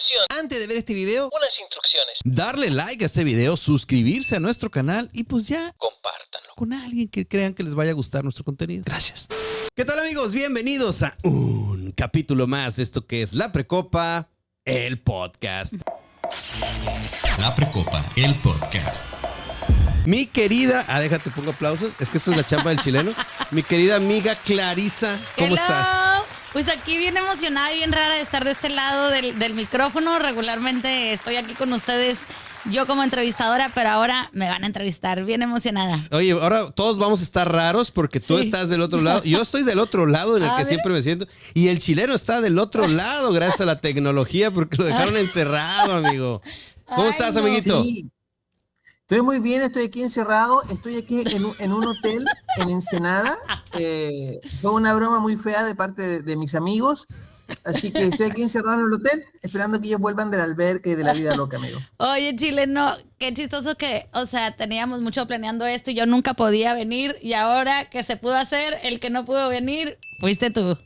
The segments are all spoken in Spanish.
Atención, antes de ver este video, unas instrucciones. Darle like a este video, suscribirse a nuestro canal y pues ya, compártanlo con alguien que crean que les vaya a gustar nuestro contenido. Gracias. ¿Qué tal, amigos? Bienvenidos a un capítulo más de esto que es La Precopa, el podcast. La Precopa, el podcast. Mi querida, déjate, pongo aplausos, es que esto es la chamba del chileno. Mi querida amiga Clarisa, ¿cómo estás? Pues aquí bien emocionada y bien rara de estar de este lado del micrófono. Regularmente estoy aquí con ustedes, yo como entrevistadora, pero ahora me van a entrevistar, bien emocionada. Oye, ahora todos vamos a estar raros porque tú estás del otro lado. Yo estoy del otro lado en el que siempre me siento. Y el chileno está del otro lado gracias a la tecnología porque lo dejaron encerrado, amigo. ¿Cómo estás, amiguito? Sí. Estoy muy bien, estoy aquí encerrado, estoy aquí en un hotel en Ensenada. Fue una broma muy fea de parte de mis amigos, así que estoy aquí encerrado en el hotel esperando que ellos vuelvan del albergue y de la vida loca, amigo. Oye, chileno, qué chistoso que, o sea, teníamos mucho planeando esto y yo nunca podía venir y ahora que se pudo hacer, el que no pudo venir, fuiste tú.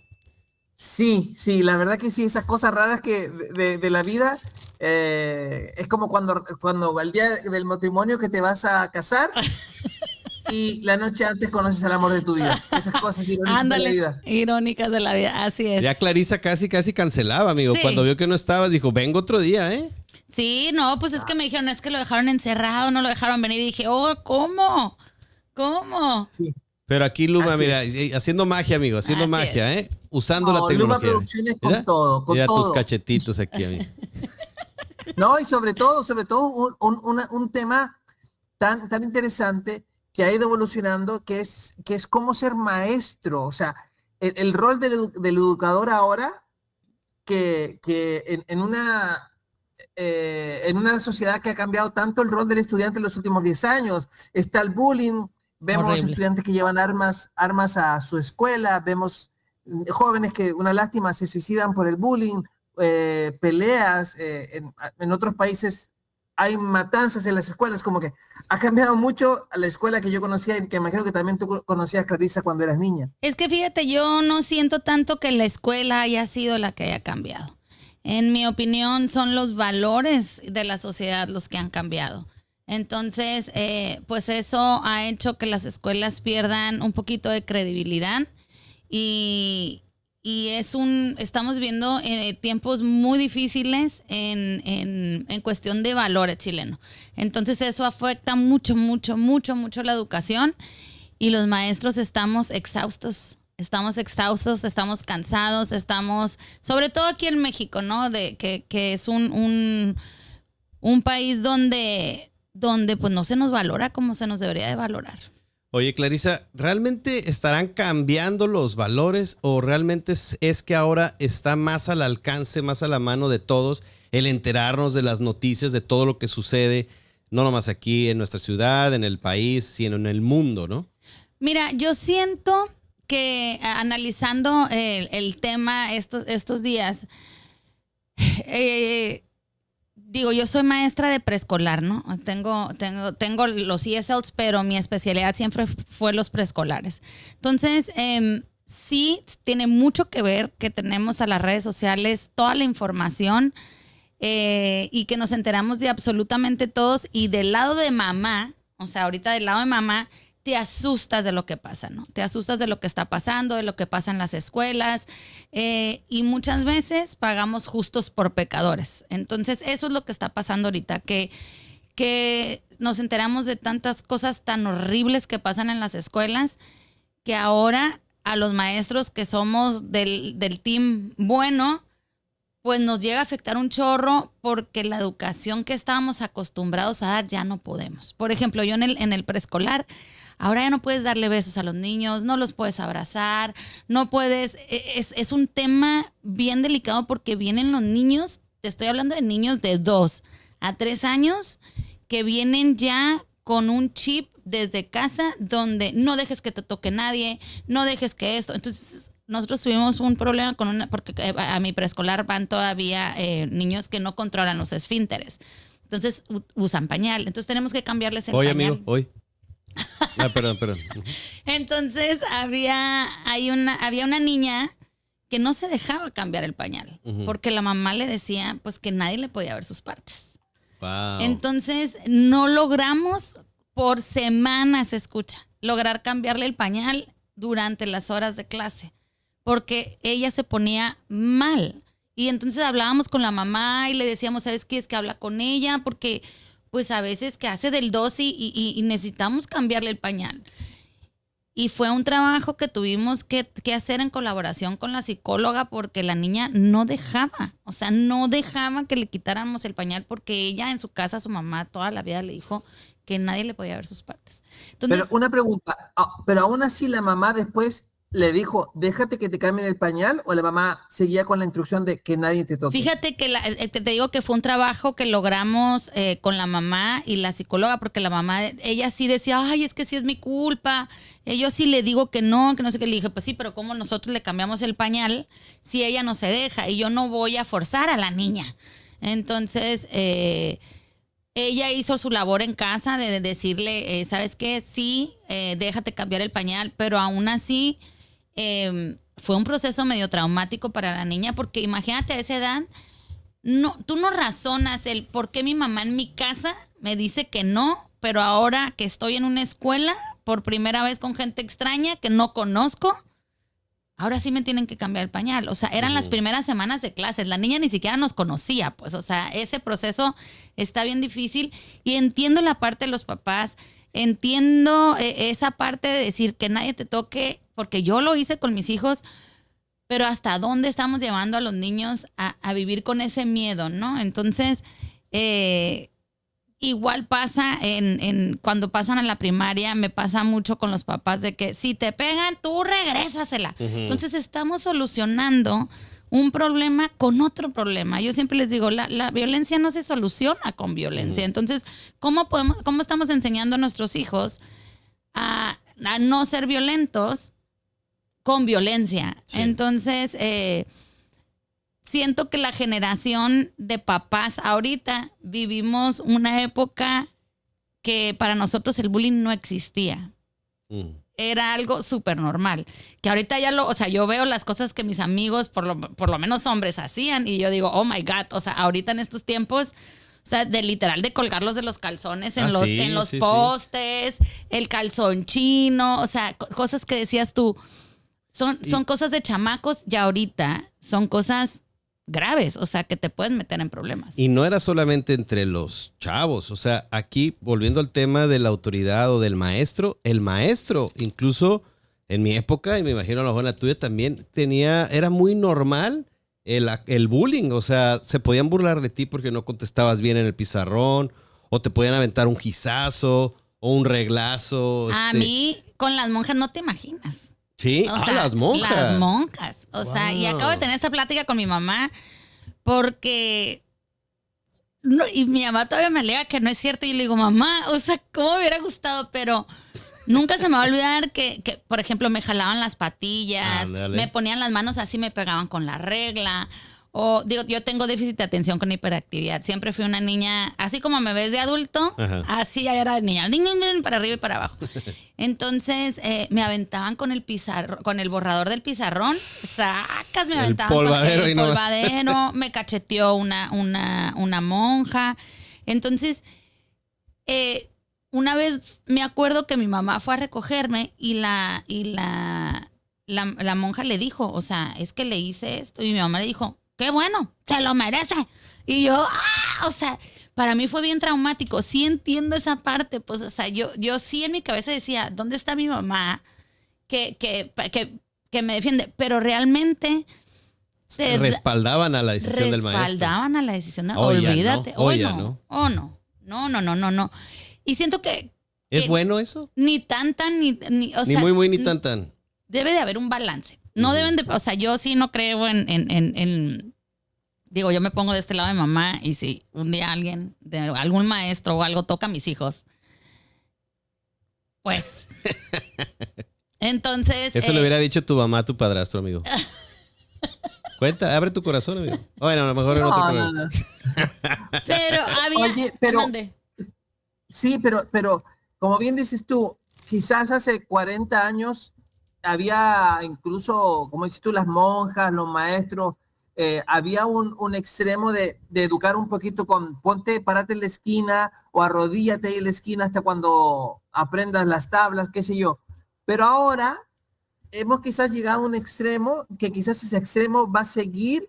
Sí, la verdad que sí, esas cosas raras que de la vida. Es como cuando al día del matrimonio que te vas a casar y la noche antes conoces al amor de tu vida. Esas cosas irónicas de la vida. Irónicas de la vida, así es. Ya Clarisa casi cancelaba, amigo. Sí. Cuando vio que no estabas, dijo, vengo otro día, ¿eh? Sí, no, pues es que me dijeron, es que lo dejaron encerrado, no lo dejaron venir. Y dije, ¿cómo? Sí. Pero aquí Luma, mira, haciendo magia, amigo, haciendo magia, ¿eh? Usando la tecnología. Luma Producciones con todo, mira tus cachetitos aquí, amigo. No, y sobre todo un tema tan interesante que ha ido evolucionando, que es cómo ser maestro. O sea, el rol del educador ahora, que en una sociedad que ha cambiado tanto el rol del estudiante en los últimos 10 años. Está el bullying, vemos estudiantes que llevan armas a su escuela, vemos jóvenes que, una lástima, se suicidan por el bullying. Peleas, en otros países hay matanzas en las escuelas, como que ha cambiado mucho a la escuela que yo conocía y que imagino que también tú conocías, Clarisa, cuando eras niña. Es que fíjate, yo no siento tanto que la escuela haya sido la que haya cambiado. En mi opinión, son los valores de la sociedad los que han cambiado. Entonces, pues eso ha hecho que las escuelas pierdan un poquito de credibilidad y estamos viendo tiempos muy difíciles en cuestión de valores chilenos. Entonces eso afecta mucho la educación y los maestros estamos exhaustos, estamos cansados, sobre todo aquí en México, ¿no? Que es un país donde pues no se nos valora como se nos debería de valorar. Oye, Clarisa, ¿realmente estarán cambiando los valores o realmente es que ahora está más al alcance, más a la mano de todos el enterarnos de las noticias, de todo lo que sucede, no nomás aquí en nuestra ciudad, en el país, sino en el mundo, ¿no? Mira, yo siento que analizando el tema estos días, digo, yo soy maestra de preescolar, ¿no? Tengo los ESLs, pero mi especialidad siempre fue los preescolares. Entonces, sí tiene mucho que ver que tenemos a las redes sociales toda la información y que nos enteramos de absolutamente todos. Y del lado de mamá, o sea, ahorita del lado de mamá, te asustas de lo que pasa, ¿no? Te asustas de lo que está pasando, de lo que pasa en las escuelas y muchas veces pagamos justos por pecadores. Entonces, eso es lo que está pasando ahorita, que nos enteramos de tantas cosas tan horribles que pasan en las escuelas que ahora a los maestros que somos del team bueno, pues nos llega a afectar un chorro porque la educación que estábamos acostumbrados a dar ya no podemos. Por ejemplo, yo en el preescolar, ahora ya no puedes darle besos a los niños, no los puedes abrazar, no puedes, es un tema bien delicado porque vienen los niños, te estoy hablando de niños de 2 a 3 años que vienen ya con un chip desde casa donde no dejes que te toque nadie, no dejes que esto. Entonces nosotros tuvimos un problema porque a mi preescolar van todavía niños que no controlan los esfínteres. Entonces usan pañal, entonces tenemos que cambiarles el pañal. Amigo, hoy. Perdón. Entonces había una niña que no se dejaba cambiar el pañal, porque la mamá le decía pues que nadie le podía ver sus partes. Wow. Entonces no logramos por semanas, lograr cambiarle el pañal durante las horas de clase, porque ella se ponía mal. Y entonces hablábamos con la mamá y le decíamos, ¿sabes qué? Es que habla con ella, porque pues a veces que hace del 2 y necesitamos cambiarle el pañal. Y fue un trabajo que tuvimos que hacer en colaboración con la psicóloga, porque la niña no dejaba que le quitáramos el pañal, porque ella en su casa, su mamá toda la vida le dijo que nadie le podía ver sus partes. Entonces, Pero una pregunta, pero aún así la mamá después le dijo, déjate que te cambien el pañal, o la mamá seguía con la instrucción de que nadie te toque. Fíjate que te digo que fue un trabajo que logramos con la mamá y la psicóloga, porque la mamá, ella sí decía, ay, es que sí es mi culpa. Yo sí le digo que no sé qué. Le dije, pues sí, pero ¿cómo nosotros le cambiamos el pañal si ella no se deja? Y yo no voy a forzar a la niña. Entonces, ella hizo su labor en casa de decirle, ¿sabes qué? Sí, déjate cambiar el pañal, pero aún así fue un proceso medio traumático para la niña, porque imagínate a esa edad, tú no razonas el por qué mi mamá en mi casa me dice que no, pero ahora que estoy en una escuela por primera vez con gente extraña que no conozco, ahora sí me tienen que cambiar el pañal. O sea, eran las primeras semanas de clases. La niña ni siquiera nos conocía, pues. O sea, ese proceso está bien difícil. Y entiendo la parte de los papás. Entiendo esa parte de decir que nadie te toque, porque yo lo hice con mis hijos, pero ¿hasta dónde estamos llevando a los niños a vivir con ese miedo, no? Entonces, igual pasa cuando pasan a la primaria, me pasa mucho con los papás de que si te pegan, tú regrésasela. Entonces estamos solucionando un problema con otro problema. Yo siempre les digo, la violencia no se soluciona con violencia. Entonces, ¿cómo estamos enseñando a nuestros hijos a no ser violentos con violencia? Sí. Entonces, siento que la generación de papás ahorita vivimos una época que para nosotros el bullying no existía. Era algo súper normal. Que ahorita yo veo las cosas que mis amigos, por lo menos hombres, hacían, y yo digo, oh my God, o sea, ahorita en estos tiempos, o sea, literal de colgarlos de los calzones en los postes, el calzón chino, o sea, cosas que decías tú, son cosas de chamacos, y ahorita son cosas graves, o sea, que te pueden meter en problemas. Y no era solamente entre los chavos, o sea, aquí, volviendo al tema de la autoridad o del maestro, el maestro, incluso en mi época, y me imagino a lo mejor en la tuya también, era muy normal el bullying, o sea, se podían burlar de ti porque no contestabas bien en el pizarrón, o te podían aventar un gizazo, o un reglazo. A mí, con las monjas no te imaginas. Sí, las monjas. Las monjas. O sea, y acabo de tener esta plática con mi mamá porque... y mi mamá todavía me alega que no es cierto. Y yo le digo, mamá, o sea, ¿cómo me hubiera gustado? Pero nunca se me va a olvidar que, por ejemplo, me jalaban las patillas, me ponían las manos así, me pegaban con la regla. O digo, yo tengo déficit de atención con hiperactividad. Siempre fui una niña, así como me ves de adulto, así era de niña, para arriba y para abajo. Entonces me aventaban con el borrador del pizarrón, me aventaban con el polvadero, me cacheteó una monja. Entonces, una vez me acuerdo que mi mamá fue a recogerme y la monja le dijo, o sea, es que le hice esto. Y mi mamá le dijo, qué bueno, se lo merece. Y yo, o sea, para mí fue bien traumático. Sí entiendo esa parte, pues, o sea, yo sí en mi cabeza decía, ¿dónde está mi mamá que me defiende? Pero realmente respaldaban a la decisión del maestro. Respaldaban a la decisión. Olvídate. Hoy no. Oh, no. No. Y siento que... ¿Es bueno eso? Ni tan, o sea, muy, ni tan. Debe de haber un balance. No deben de, o sea, yo sí no creo en digo, yo me pongo de este lado de mamá y si un día algún maestro o algo toca a mis hijos, pues, entonces... Eso le hubiera dicho tu mamá a tu padrastro, amigo. Cuenta, abre tu corazón, amigo. Bueno, a lo mejor no. Pero había... Oye, sí, pero como bien dices tú, quizás hace 40 años había incluso, como dices tú, las monjas, los maestros, había un extremo de educar un poquito con ponte, párate en la esquina o arrodíllate ahí en la esquina hasta cuando aprendas las tablas, qué sé yo. Pero ahora hemos quizás llegado a un extremo que quizás ese extremo va a seguir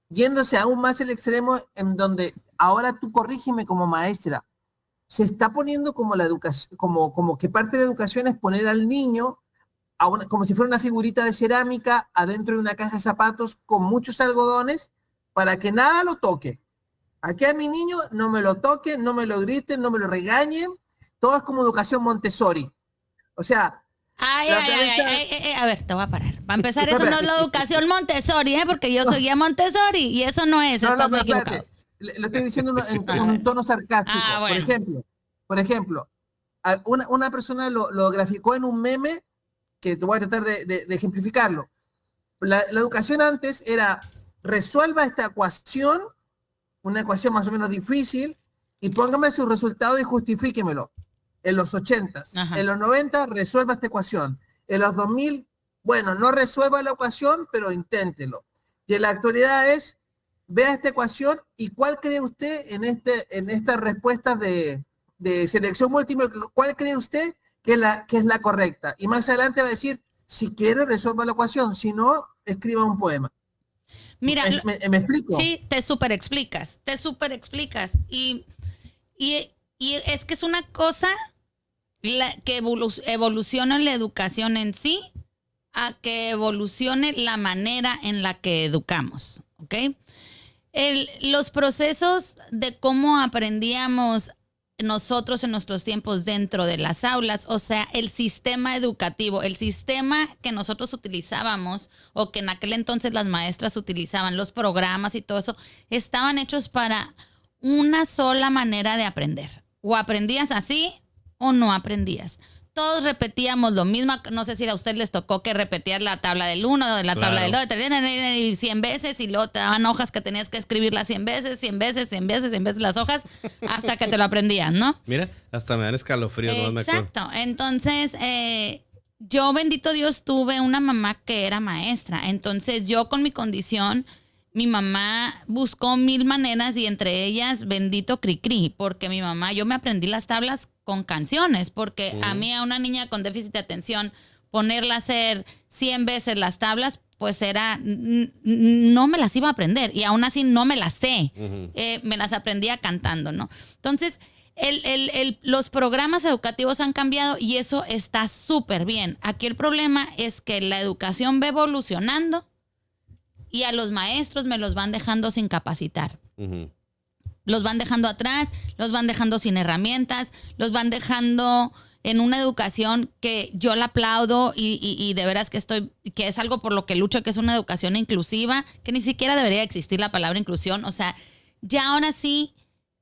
yéndose aún más el extremo en donde ahora tú corrígeme como maestra. Se está poniendo como la educación, como que parte de la educación es poner al niño como si fuera una figurita de cerámica adentro de una caja de zapatos con muchos algodones para que nada lo toque. Aquí a mi niño no me lo toquen, no me lo griten, no me lo regañen. Todo es como educación Montessori. O sea... A ver, te voy a parar. Para empezar, eso no es la educación Montessori, porque yo soy guía Montessori y eso no es. Estás muy equivocado. Lo estoy diciendo en un tono sarcástico. Bueno. Por ejemplo, una persona lo graficó en un meme que te voy a tratar de ejemplificarlo. La educación antes era, resuelva esta ecuación, una ecuación más o menos difícil, y póngame su resultado y justifíquemelo. En los 80s. En los 90, resuelva esta ecuación. En los 2000, bueno, no resuelva la ecuación, pero inténtelo. Y en la actualidad es, vea esta ecuación y cuál cree usted en estas respuestas de selección múltiple, cuál cree usted que es la correcta. Y más adelante va a decir, si quiere, resuelva la ecuación. Si no, escriba un poema. Mira, ¿Me explico? Sí, te súper explicas. Y es que es una cosa que evoluciona la educación en sí a que evolucione la manera en la que educamos, ¿ok? Los procesos de cómo aprendíamos nosotros en nuestros tiempos dentro de las aulas, o sea, el sistema educativo, el sistema que nosotros utilizábamos o que en aquel entonces las maestras utilizaban, los programas y todo eso, estaban hechos para una sola manera de aprender. O aprendías así o no aprendías. Todos repetíamos lo mismo. No sé si a usted les tocó que repetías la tabla del 1, la tabla del 2, 100 veces y luego te daban hojas que tenías que escribirlas 100 veces las hojas hasta que te lo aprendías, ¿no? Mira, hasta me dan escalofríos. Exacto. Entonces, yo, bendito Dios, tuve una mamá que era maestra. Entonces, yo con mi condición, mi mamá buscó 1000 maneras y entre ellas, bendito Cricri, porque mi mamá, yo me aprendí las tablas con canciones, porque a mí, a una niña con déficit de atención, ponerla a hacer 100 veces las tablas, pues no me las iba a aprender y aún así no me las sé. Me las aprendía cantando, ¿no? Entonces, los programas educativos han cambiado y eso está súper bien. Aquí el problema es que la educación va evolucionando y a los maestros me los van dejando sin capacitar. Los van dejando atrás, los van dejando sin herramientas, los van dejando en una educación que yo la aplaudo y de veras que es algo por lo que lucho, que es una educación inclusiva, que ni siquiera debería existir la palabra inclusión. O sea, ya ahora sí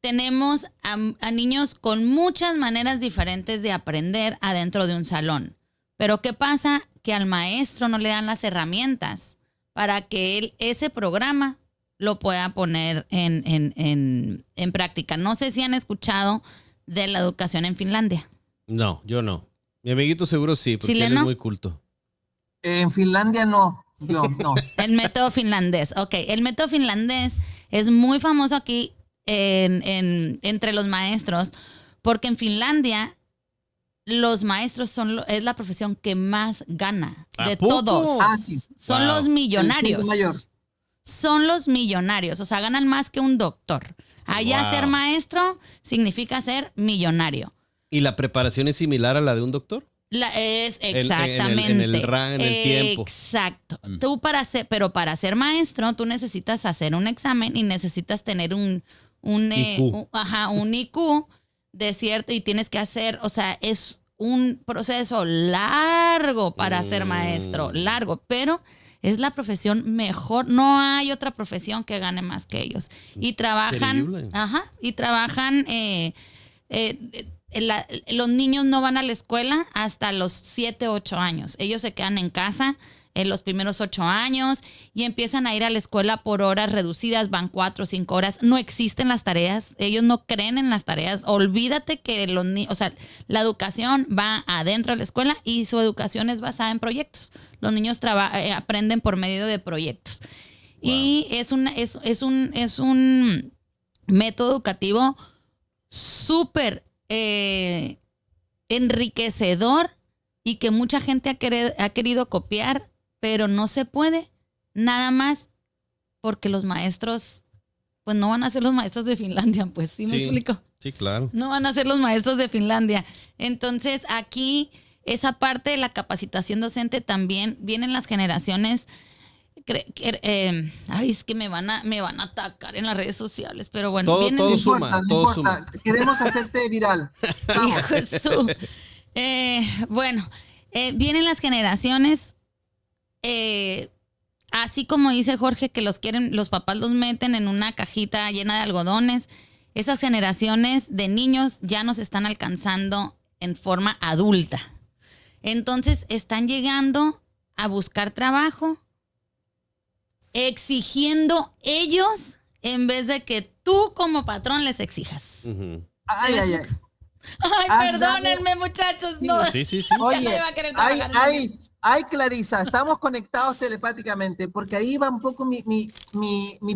tenemos a niños con muchas maneras diferentes de aprender adentro de un salón. Pero ¿qué pasa? Que al maestro no le dan las herramientas para que ese programa lo pueda poner en práctica. No sé si han escuchado de la educación en Finlandia. No, yo no. Mi amiguito seguro sí, porque él es muy culto. En Finlandia no, yo no. El método finlandés. Ok, el método finlandés es muy famoso aquí entre los maestros, porque en Finlandia los maestros es la profesión que más gana de todos. Sí. Son los millonarios. Son los millonarios, o sea, ganan más que un doctor. Allá ser maestro significa ser millonario. ¿Y la preparación es similar a la de un doctor? Es exactamente. En el tiempo. Exacto. Pero para ser maestro, tú necesitas hacer un examen y necesitas tener un IQ de cierto, y tienes que hacer, o sea, es un proceso largo para ser maestro, largo, pero es la profesión mejor. No hay otra profesión que gane más que ellos. Y trabajan, los niños no van a la escuela hasta los 7, 8 años. Ellos se quedan en casa en los primeros 8 años y empiezan a ir a la escuela por horas reducidas, van 4 o 5 horas. No existen las tareas, ellos no creen en las tareas. Olvídate que los niños, o sea, la educación va adentro de la escuela y su educación es basada en proyectos. Los niños aprenden por medio de proyectos. Wow. Y es un método educativo súper enriquecedor y que mucha gente ha querido copiar, pero no se puede, nada más porque los maestros, pues no van a ser los maestros de Finlandia, pues, ¿sí me explico? Sí, claro. No van a ser los maestros de Finlandia. Entonces, aquí, esa parte de la capacitación docente también vienen las generaciones. Ay, es que me van a atacar en las redes sociales, pero bueno. Todo suma. Queremos hacerte viral. Hijo de su... bueno, vienen las generaciones, así como dice Jorge, que los papás los meten en una cajita llena de algodones. Esas generaciones de niños ya nos están alcanzando en forma adulta. Entonces están llegando a buscar trabajo, exigiendo ellos en vez de que tú como patrón les exijas. Uh-huh. Ay. Ay, perdónenme, muchachos. No. Sí. Oye, ay, Clarisa, estamos conectados telepáticamente, porque ahí va un poco mi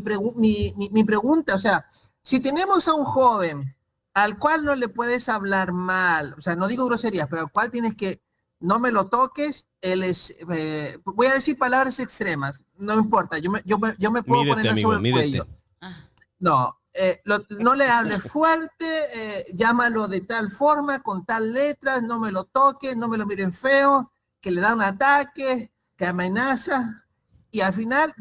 pregunta. O sea, si tenemos a un joven al cual no le puedes hablar mal, o sea, no digo groserías, pero al cual tienes que, no me lo toques, él es, voy a decir palabras extremas, no me importa, yo me puedo poner sobre el cuello. No. No le hables fuerte, llámalo de tal forma, con tal letra, no me lo toques, no me lo miren feo, que le da un ataque, que amenaza, y al final,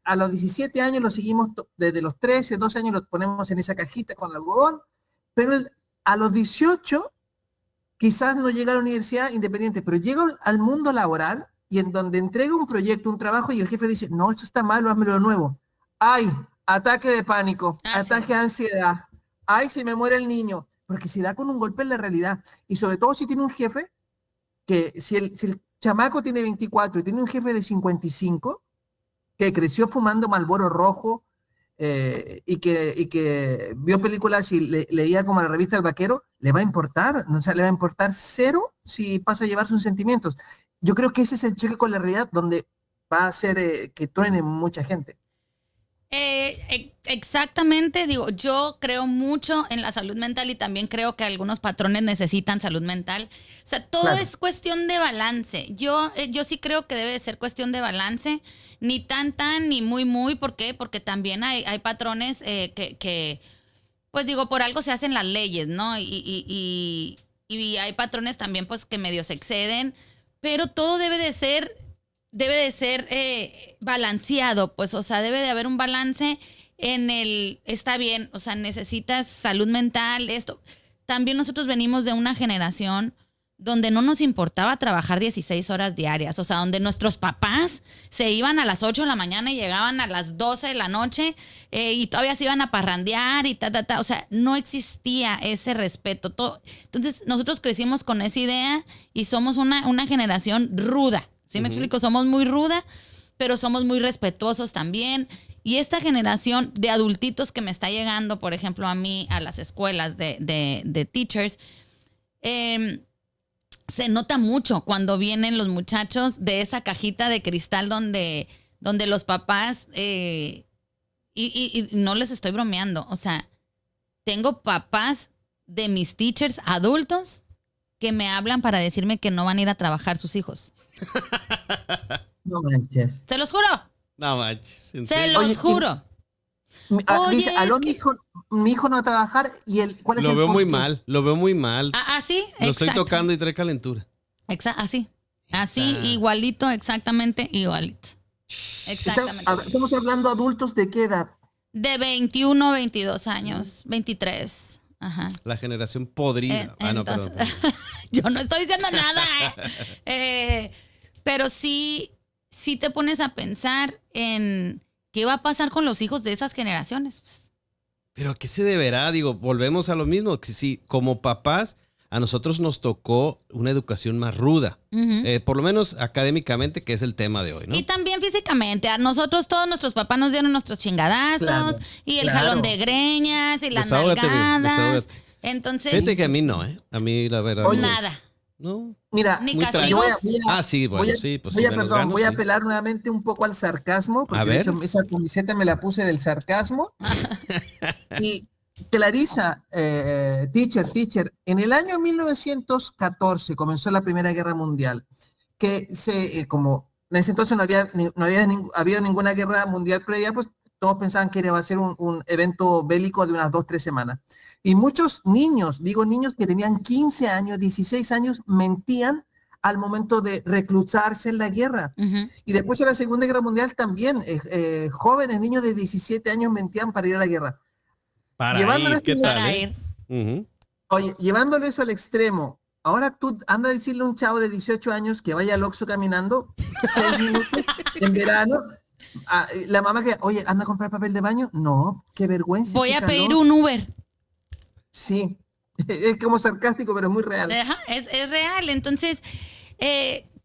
a los 17 años lo seguimos, desde los 13, 12 años lo ponemos en esa cajita con el algodón, pero a los 18 quizás no llega a la universidad independiente, pero llega al mundo laboral y en donde entrega un proyecto, un trabajo, y el jefe dice, no, esto está mal, házmelo de nuevo. ¡Ay! Ataque de pánico, ataque de ansiedad. ¡Ay, se me muere el niño! Porque se da con un golpe en la realidad. Y sobre todo si tiene un jefe, que si el chamaco tiene 24 y tiene un jefe de 55, que creció fumando Marlboro rojo y que vio películas y leía como la revista El Vaquero, le va a importar, o sea, le va a importar cero si pasa a llevar sus sentimientos. Yo creo que ese es el choque con la realidad donde va a hacer que truene mucha gente. Exactamente, digo, yo creo mucho en la salud mental y también creo que algunos patrones necesitan salud mental. O sea, todo es cuestión de balance. Yo sí creo que debe de ser cuestión de balance, ni tan, ni muy. ¿Por qué? Porque también hay patrones que, pues digo, por algo se hacen las leyes, ¿no? Y hay patrones también, pues, que medio se exceden, pero todo debe de ser balanceado, pues, o sea, debe de haber un balance está bien, o sea, necesitas salud mental, esto. También nosotros venimos de una generación donde no nos importaba trabajar 16 horas diarias, o sea, donde nuestros papás se iban a las 8 de la mañana y llegaban a las 12 de la noche y todavía se iban a parrandear y o sea, no existía ese respeto. Entonces, nosotros crecimos con esa idea y somos una generación ruda. ¿Sí me explico? Somos muy ruda, pero somos muy respetuosos también. Y esta generación de adultitos que me está llegando, por ejemplo, a mí, a las escuelas de teachers, se nota mucho cuando vienen los muchachos de esa cajita de cristal donde los papás, y no les estoy bromeando, o sea, tengo papás de mis teachers adultos que me hablan para decirme que no van a ir a trabajar sus hijos. No manches. ¿Se los juro? No manches. Se los juro. Dice, aló, mi hijo no va a trabajar y ¿cuál es el Lo veo muy porqué? mal, lo veo muy mal. ¿Sí? Lo Exacto. estoy tocando y trae calentura. Así, igualito, exactamente igualito. Exactamente. Estamos hablando adultos ¿de qué edad? De 21, 22 años, 23. Ajá. La generación podrida. Entonces, Perdón. yo no estoy diciendo nada. Pero sí te pones a pensar en qué va a pasar con los hijos de esas generaciones. Pero ¿a qué se deberá? Digo, volvemos a lo mismo. Que si como papás a nosotros nos tocó una educación más ruda, por lo menos académicamente, que es el tema de hoy, ¿no? Y también físicamente. A nosotros todos nuestros papás nos dieron nuestros chingadazos, Claro, y el claro. jalón de greñas y las Desahógate, bien, nalgadas. desahógate. Entonces, Fíjate que a mí no, ¿eh? A mí la verdad. Oye, nada. No. Mira, Ni Muy castigos. Sí, bueno, sí, pues sí, menos ganas, voy a sí. apelar nuevamente un poco al sarcasmo, A porque de ver. hecho esa camiseta me la puse del sarcasmo. Y Clarisa, teacher, en el año 1914 comenzó la Primera Guerra Mundial, que como en ese entonces no había habido ninguna guerra mundial previa, pues todos pensaban que iba a ser un evento bélico de unas 2-3 semanas. Y muchos niños, digo niños que tenían 15 años, 16 años, mentían al momento de reclutarse en la guerra. Y después de la Segunda Guerra Mundial también, jóvenes, niños de 17 años mentían para ir a la guerra. Para Llevándolo ir, ¿qué esto- tal? Para ir. Ujú. Oye, llevándolo eso al extremo, ahora tú anda a decirle a un chavo de 18 años que vaya al Oxxo caminando 6 minutos en verano. La mamá que, oye, anda a comprar papel de baño. No, qué vergüenza. Voy qué a pedir calor. un Uber. Sí, es como sarcástico, pero es muy real. Ajá, es real. Entonces,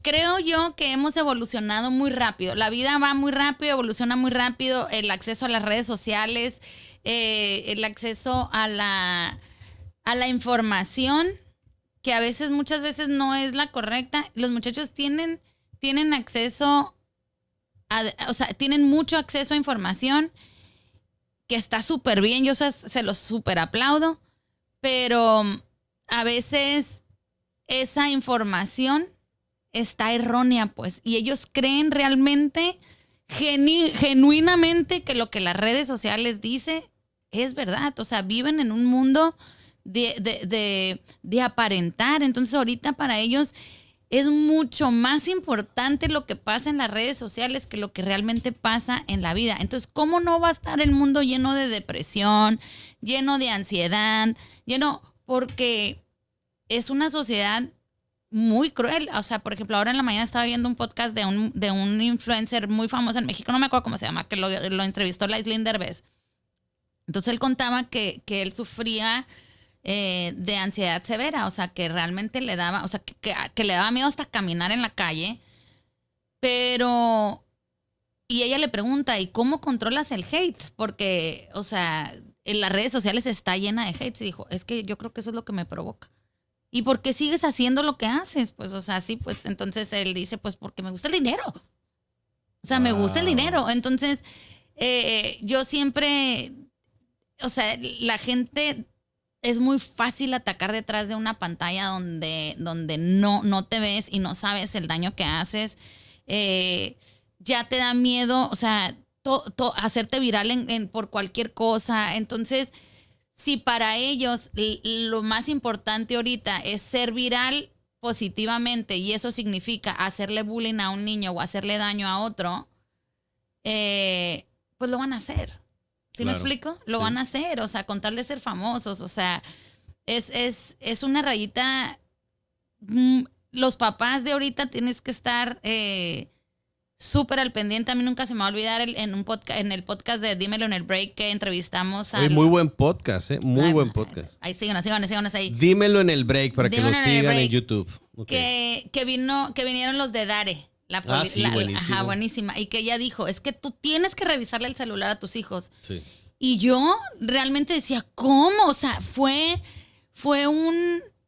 creo yo que hemos evolucionado muy rápido. La vida va muy rápido, evoluciona muy rápido. El acceso a las redes sociales, el acceso a la información, que muchas veces no es la correcta. Los muchachos tienen acceso tienen mucho acceso a información, que está súper bien. Yo se los súper aplaudo, pero a veces esa información está errónea, pues, y ellos creen realmente, genuinamente, que lo que las redes sociales dice es verdad. O sea, viven en un mundo de aparentar. Entonces, ahorita para ellos es mucho más importante lo que pasa en las redes sociales que lo que realmente pasa en la vida. Entonces, ¿cómo no va a estar el mundo lleno de depresión, lleno de ansiedad, porque es una sociedad muy cruel? O sea, por ejemplo, ahora en la mañana estaba viendo un podcast de un influencer muy famoso en México, no me acuerdo cómo se llama, que lo entrevistó Laislinn Derbez. Entonces él contaba que él sufría de ansiedad severa, o sea, que realmente le daba, o sea, que le daba miedo hasta caminar en la calle, y ella le pregunta, ¿y cómo controlas el hate? Porque, o sea, en las redes sociales está llena de hate. Y dijo, es que yo creo que eso es lo que me provoca. ¿Y por qué sigues haciendo lo que haces? Pues, o sea, sí, pues, entonces él dice, pues, porque me gusta el dinero. O sea, me gusta el dinero. Entonces, yo siempre, o sea, la gente, es muy fácil atacar detrás de una pantalla donde no te ves y no sabes el daño que haces. Ya te da miedo, o sea, hacerte viral por cualquier cosa. Entonces, si para ellos lo más importante ahorita es ser viral positivamente, y eso significa hacerle bullying a un niño o hacerle daño a otro, pues lo van a hacer. ¿Sí me explico? Lo van a hacer, o sea, con tal de ser famosos. O sea, es una rayita. Los papás de ahorita tienes que estar súper al pendiente. A mí nunca se me va a olvidar en el podcast de Dímelo en el Break, que entrevistamos a... Muy buen podcast, ¿eh? Muy buen podcast. Ahí síganos ahí. Dímelo en el break para que Dímelo lo en el sigan en break. YouTube. Okay. Que vinieron los de Dare. Buenísimo. Ajá, buenísima. Y que ella dijo, es que tú tienes que revisarle el celular a tus hijos. Sí. Y yo realmente decía, ¿cómo? O sea, fue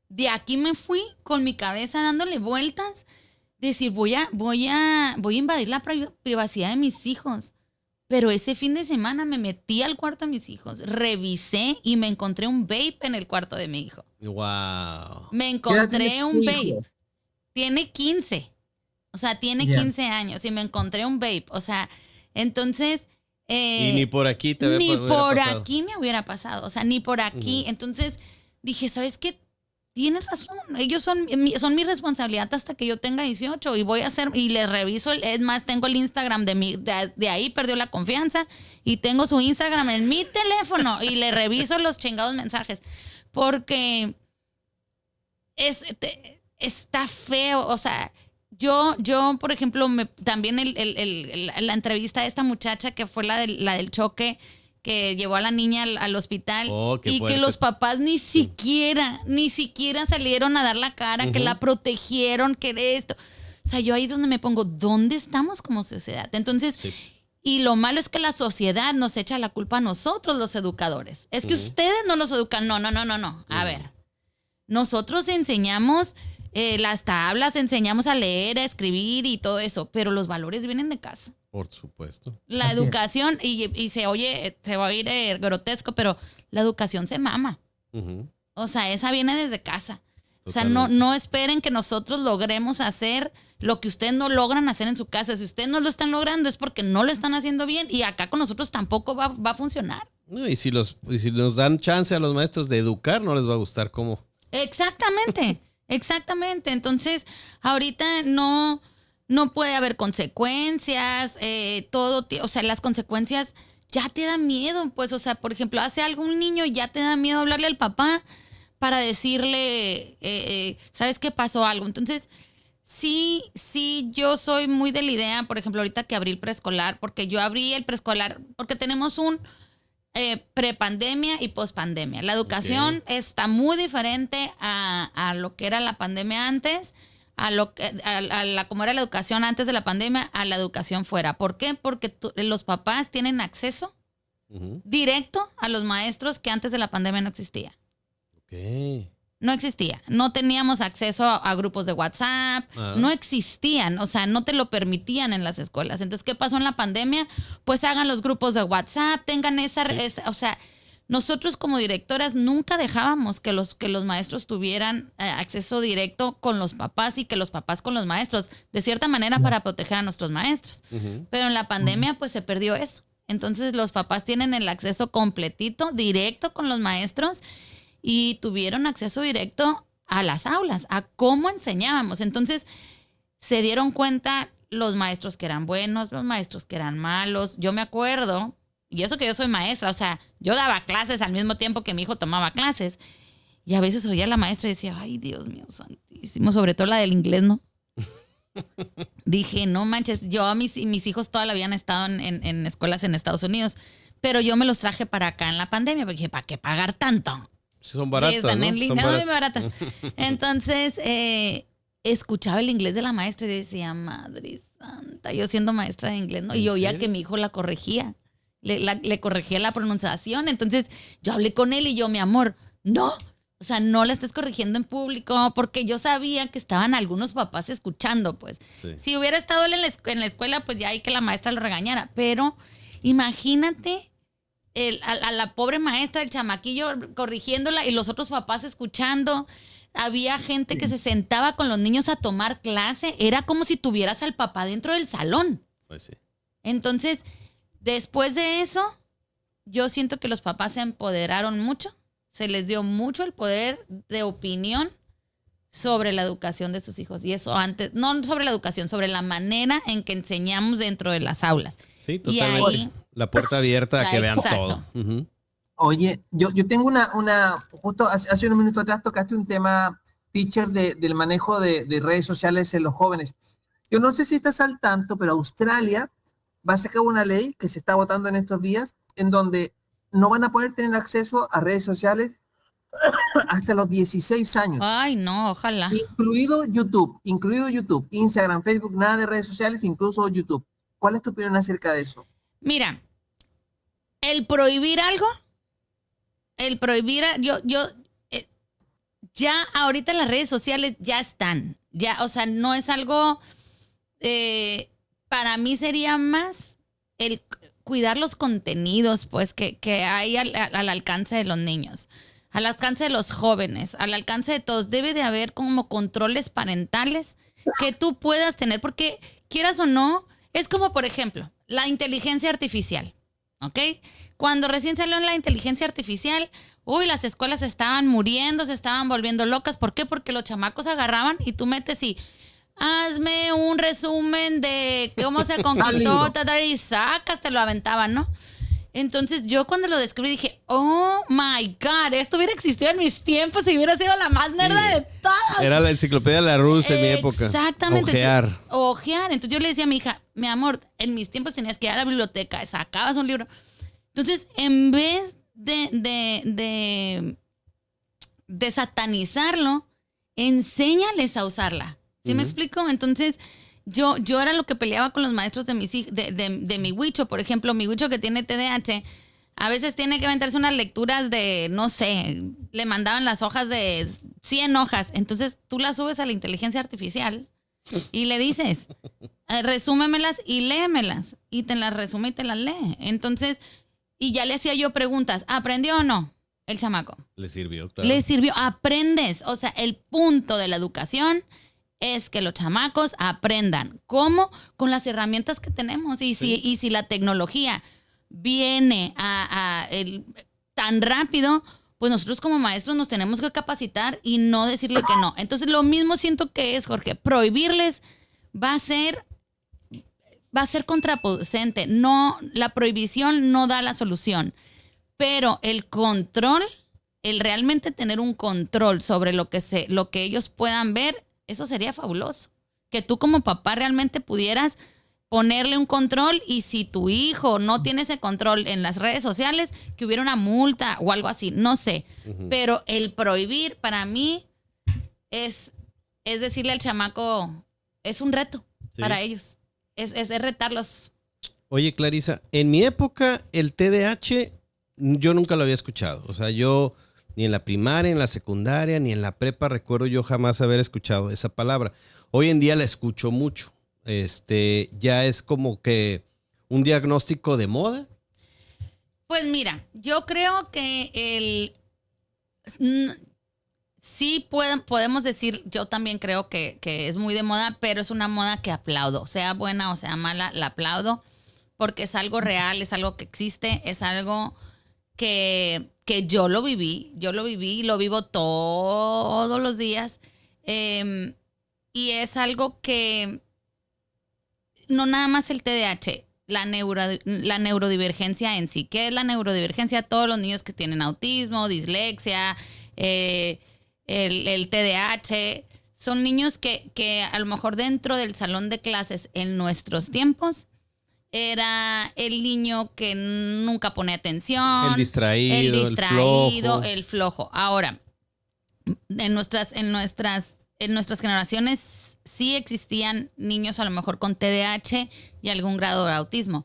de aquí me fui con mi cabeza dándole vueltas, decir, voy a invadir la privacidad de mis hijos. Pero ese fin de semana me metí al cuarto de mis hijos, revisé y me encontré un vape en el cuarto de mi hijo. Wow. Me encontré un vape. Tiene 15. O sea, tiene 15 años y me encontré un vape. O sea, entonces... y ni por aquí te hubiera Ni por pasado. aquí me hubiera pasado. O sea, ni por aquí. Entonces dije, ¿sabes qué? Tienes razón. Ellos son mi responsabilidad hasta que yo tenga 18 y voy a hacer, y les reviso. Es más, tengo el Instagram de ahí perdió la confianza y tengo su Instagram en mi teléfono y le reviso los chingados mensajes. Porque está feo. O sea, yo por ejemplo, también la entrevista de esta muchacha que fue la del choque, que llevó a la niña al hospital y fuerte. que los papás ni siquiera salieron a dar la cara, que la protegieron, que esto. O sea, yo ahí es donde me pongo, ¿dónde estamos como sociedad? Entonces, y lo malo es que la sociedad nos echa la culpa a nosotros, los educadores. Es que ustedes no los educan. No. A ver, nosotros enseñamos las tablas, enseñamos a leer, a escribir y todo eso, pero los valores vienen de casa. Por supuesto. La educación, y se va a oír grotesco, pero la educación se mama. O sea, esa viene desde casa. Totalmente. O sea, no esperen que nosotros logremos hacer lo que ustedes no logran hacer en su casa. Si ustedes no lo están logrando es porque no lo están haciendo bien y acá con nosotros tampoco va a funcionar. No, y si nos dan chance a los maestros de educar, no les va a gustar cómo. Exactamente. Entonces, ahorita no puede haber consecuencias, o sea, las consecuencias ya te dan miedo, pues, o sea, por ejemplo, hace algo un niño y ya te da miedo hablarle al papá para decirle, ¿sabes qué pasó algo? Entonces, sí, yo soy muy de la idea, por ejemplo, ahorita que abrí el preescolar, porque yo abrí el preescolar, porque tenemos un prepandemia y pospandemia. La educación está muy diferente a lo que era la pandemia antes, como era la educación antes de la pandemia, a la educación fuera. ¿Por qué? Porque los papás tienen acceso directo a los maestros que antes de la pandemia no existía. No existía. No teníamos acceso a grupos de WhatsApp. No existían. O sea, no te lo permitían en las escuelas. Entonces, ¿qué pasó en la pandemia? Pues hagan los grupos de WhatsApp, tengan o sea, nosotros como directoras nunca dejábamos que los maestros tuvieran acceso directo con los papás y que los papás con los maestros, de cierta manera para proteger a nuestros maestros. Pero en la pandemia pues se perdió eso. Entonces los papás tienen el acceso completito, directo con los maestros y tuvieron acceso directo a las aulas, a cómo enseñábamos. Entonces se dieron cuenta los maestros que eran buenos, los maestros que eran malos. Yo me acuerdo... Y eso que yo soy maestra, o sea, yo daba clases al mismo tiempo que mi hijo tomaba clases. Y a veces oía a la maestra y decía, ay, Dios mío santísimo, sobre todo la del inglés, ¿no? Dije, no manches, mis hijos toda la vida han estado en escuelas en Estados Unidos, pero yo me los traje para acá en la pandemia, porque dije, ¿para qué pagar tanto? Son baratas, están ¿no? en línea, Son muy baratas. Entonces, escuchaba el inglés de la maestra y decía, madre santa, yo siendo maestra de inglés, ¿no? Y oía que mi hijo la corregía. Le corregía la pronunciación. Entonces yo hablé con él y yo, mi amor, no, o sea, no la estés corrigiendo en público, porque yo sabía que estaban algunos papás escuchando, pues. Si hubiera estado él en la escuela, pues ya hay que la maestra lo regañara. Pero imagínate a la pobre maestra, el chamaquillo corrigiéndola y los otros papás escuchando. Había gente que se sentaba con los niños a tomar clase. Era como si tuvieras al papá dentro del salón. Pues sí. Entonces... Después de eso, yo siento que los papás se empoderaron mucho, se les dio mucho el poder de opinión sobre la educación de sus hijos. Y eso antes, no sobre la educación, sobre la manera en que enseñamos dentro de las aulas. Sí, totalmente. Y ahí, la puerta abierta a que vean todo. Oye, yo tengo justo hace unos minutos atrás tocaste un tema, teacher, del manejo de redes sociales en los jóvenes. Yo no sé si estás al tanto, pero Australia va a sacar una ley que se está votando en estos días en donde no van a poder tener acceso a redes sociales hasta los 16 años. Ay, no, ojalá. Incluido YouTube, Instagram, Facebook, nada de redes sociales, incluso YouTube. ¿Cuál es tu opinión acerca de eso? Mira, el prohibir algo, ya ahorita las redes sociales ya están, ya, o sea, no es algo... para mí sería más el cuidar los contenidos, pues, que hay al alcance de los niños, al alcance de los jóvenes, al alcance de todos. Debe de haber como controles parentales que tú puedas tener, porque quieras o no, es como, por ejemplo, la inteligencia artificial, ¿ok? Cuando recién salió la inteligencia artificial, las escuelas estaban muriendo, se estaban volviendo locas. ¿Por qué? Porque los chamacos agarraban y tú metes y... hazme un resumen de cómo se conquistó, y sacas, te lo aventaban, ¿no? Entonces yo cuando lo descubrí dije, oh my God, esto hubiera existido en mis tiempos y hubiera sido la más nerda de todas. Era la enciclopedia de la Rus en mi época. Exactamente. Ojear. Entonces yo le decía a mi hija, mi amor, en mis tiempos tenías que ir a la biblioteca, sacabas un libro. Entonces, en vez de satanizarlo, enséñales a usarla. ¿Sí me explico? Entonces, yo era lo que peleaba con los maestros de mi huicho. Por ejemplo, mi huicho que tiene TDAH, a veces tiene que aventarse unas lecturas de, no sé, le mandaban las hojas de 100 hojas. Entonces, tú las subes a la inteligencia artificial y le dices, resúmemelas y léemelas. Y te las resume y te las lee. Entonces, y ya le hacía yo preguntas, ¿aprendió o no el chamaco? Le sirvió, claro. Le sirvió, aprendes. O sea, el punto de la educación es que los chamacos aprendan. ¿Cómo? Con las herramientas que tenemos. Y si la tecnología viene tan rápido, pues nosotros como maestros nos tenemos que capacitar y no decirle que no. Entonces, lo mismo siento que es, Jorge, prohibirles va a ser contraproducente. No, la prohibición no da la solución. Pero el control, el realmente tener un control sobre lo que ellos puedan ver, eso sería fabuloso. Que tú como papá realmente pudieras ponerle un control y si tu hijo no tiene ese control en las redes sociales, que hubiera una multa o algo así, no sé. Uh-huh. Pero el prohibir para mí es decirle al chamaco, es un reto para ellos. Es retarlos. Oye, Clarisa, en mi época el TDAH yo nunca lo había escuchado. O sea, yo ni en la primaria, ni en la secundaria, ni en la prepa recuerdo yo jamás haber escuchado esa palabra. Hoy en día la escucho mucho. Ya es como que un diagnóstico de moda. Pues mira, yo creo que sí podemos decir, yo también creo que es muy de moda, pero es una moda que aplaudo. Sea buena o sea mala, la aplaudo porque es algo real, es algo que existe, es algo que yo lo viví, lo vivo todos los días. Y es algo que no nada más el TDAH, la neurodivergencia en sí. ¿Qué es la neurodivergencia? Todos los niños que tienen autismo, dislexia, el TDAH, son niños que a lo mejor dentro del salón de clases en nuestros tiempos era el niño que nunca pone atención. El distraído, el flojo. Ahora, en nuestras generaciones sí existían niños a lo mejor con TDAH y algún grado de autismo.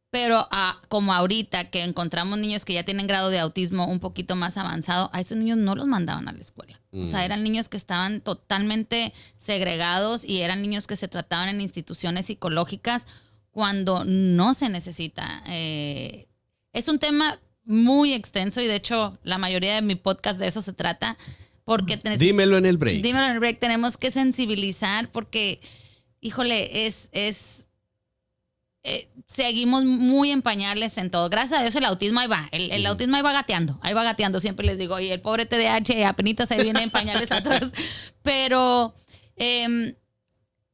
Pero como ahorita que encontramos niños que ya tienen grado de autismo un poquito más avanzado, a esos niños no los mandaban a la escuela. O sea, eran niños que estaban totalmente segregados y eran niños que se trataban en instituciones psicológicas cuando no se necesita. Es un tema muy extenso y de hecho la mayoría de mi podcast de eso se trata. Porque dímelo en el break. Dímelo en el break. Tenemos que sensibilizar porque, híjole, seguimos muy en pañales en todo. Gracias a Dios el autismo ahí va. El autismo ahí va gateando. Siempre les digo, y el pobre TDAH apenitas ahí viene en pañales atrás. Pero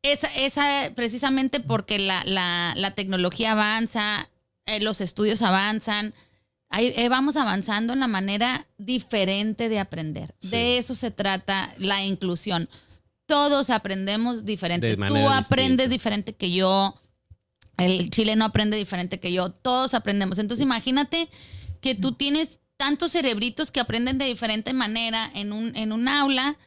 esa precisamente porque la tecnología avanza, los estudios avanzan. Vamos avanzando en la manera diferente de aprender. Sí. De eso se trata la inclusión. Todos aprendemos diferente. Tú aprendes diferente que yo. El chileno aprende diferente que yo. Todos aprendemos. Entonces imagínate que tú tienes tantos cerebritos que aprenden de diferente manera en un aula.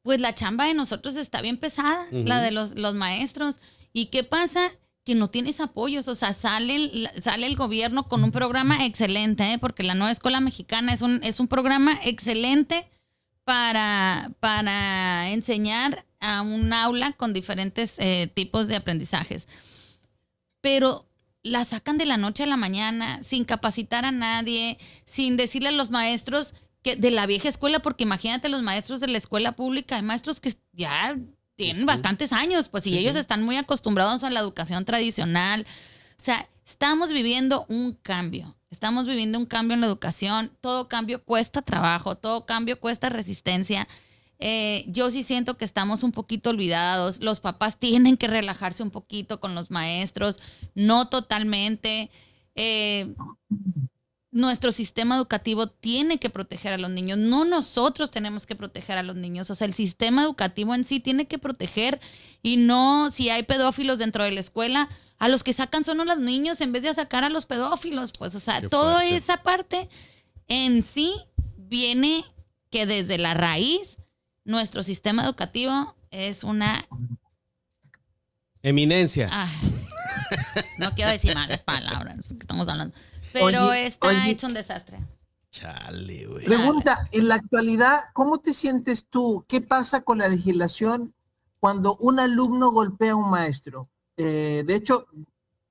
Pues la chamba de nosotros está bien pesada, la de los maestros. ¿Y qué pasa? Que no tienes apoyos, o sea, sale el gobierno con un programa excelente, porque la Nueva Escuela Mexicana es un programa excelente para enseñar a un aula con diferentes tipos de aprendizajes. Pero la sacan de la noche a la mañana, sin capacitar a nadie, sin decirle a los maestros que de la vieja escuela, porque imagínate los maestros de la escuela pública, hay maestros que ya tienen bastantes años, pues, y ellos están muy acostumbrados a la educación tradicional. O sea, estamos viviendo un cambio en la educación. Todo cambio cuesta trabajo, todo cambio cuesta resistencia. Yo sí siento que estamos un poquito olvidados. Los papás tienen que relajarse un poquito con los maestros, no totalmente. Nuestro sistema educativo tiene que proteger a los niños, no nosotros tenemos que proteger a los niños. O sea, el sistema educativo en sí tiene que proteger y no, si hay pedófilos dentro de la escuela, a los que sacan son a los niños en vez de a sacar a los pedófilos. Pues, o sea, Qué toda fuerte. esa parte en sí viene que desde la raíz nuestro sistema educativo es una... Eminencia. No quiero decir malas palabras, porque estamos hablando. Pero Oye, está hecho un desastre. Chale, güey. Pregunta, en la actualidad, ¿cómo te sientes tú? ¿Qué pasa con la legislación cuando un alumno golpea a un maestro? De hecho,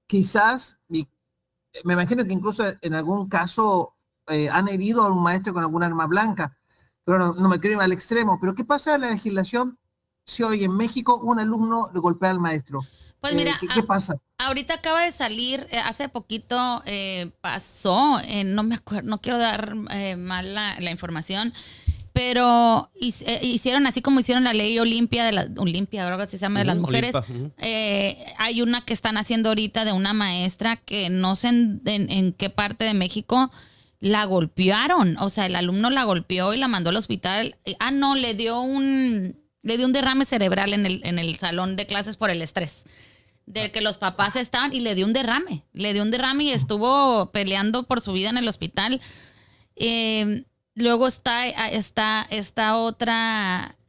quizás, me imagino que incluso en algún caso han herido a un maestro con alguna arma blanca, pero no me quiero ir al extremo. Pero ¿qué pasa en la legislación si hoy en México un alumno le golpea al maestro? Pues mira, ¿qué pasa? ahorita acaba de salir, hace poquito pasó, no me acuerdo, no quiero dar mal la información, pero hicieron así como hicieron la ley Olimpia, Olimpia, ahora se llama, de las mujeres. Hay una que están haciendo ahorita de una maestra que no sé en qué parte de México la golpearon. O sea, el alumno la golpeó y la mandó al hospital. No, le dio un derrame cerebral en el salón de clases por el estrés. De que los papás estaban y le dio un derrame. Y estuvo peleando por su vida en el hospital. Luego está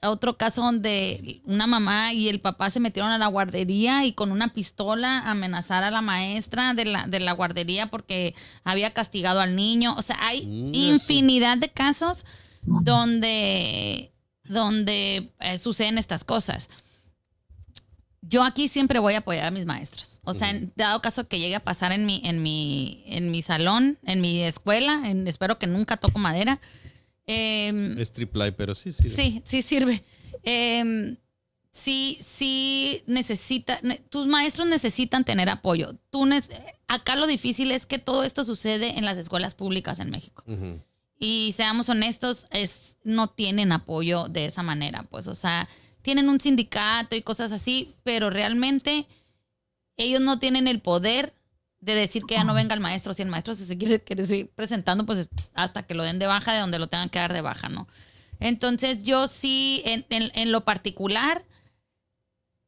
otro caso donde una mamá y el papá se metieron a la guardería y con una pistola amenazar a la maestra de la guardería porque había castigado al niño. O sea, hay infinidad de casos donde suceden estas cosas. Yo aquí siempre voy a apoyar a mis maestros. O sea, en dado caso que llegue a pasar en mi salón, en mi escuela, espero que nunca toco madera. Es triple, pero sí sirve. Sí sirve. Sí necesita, tus maestros necesitan tener apoyo. Acá lo difícil es que todo esto sucede en las escuelas públicas en México. Uh-huh. Y seamos honestos, no tienen apoyo de esa manera. Pues, o sea, tienen un sindicato y cosas así, pero realmente ellos no tienen el poder de decir que ya no venga el maestro. Si el maestro se quiere seguir presentando, pues hasta que lo den de baja de donde lo tengan que dar de baja, ¿no? Entonces yo sí, en lo particular,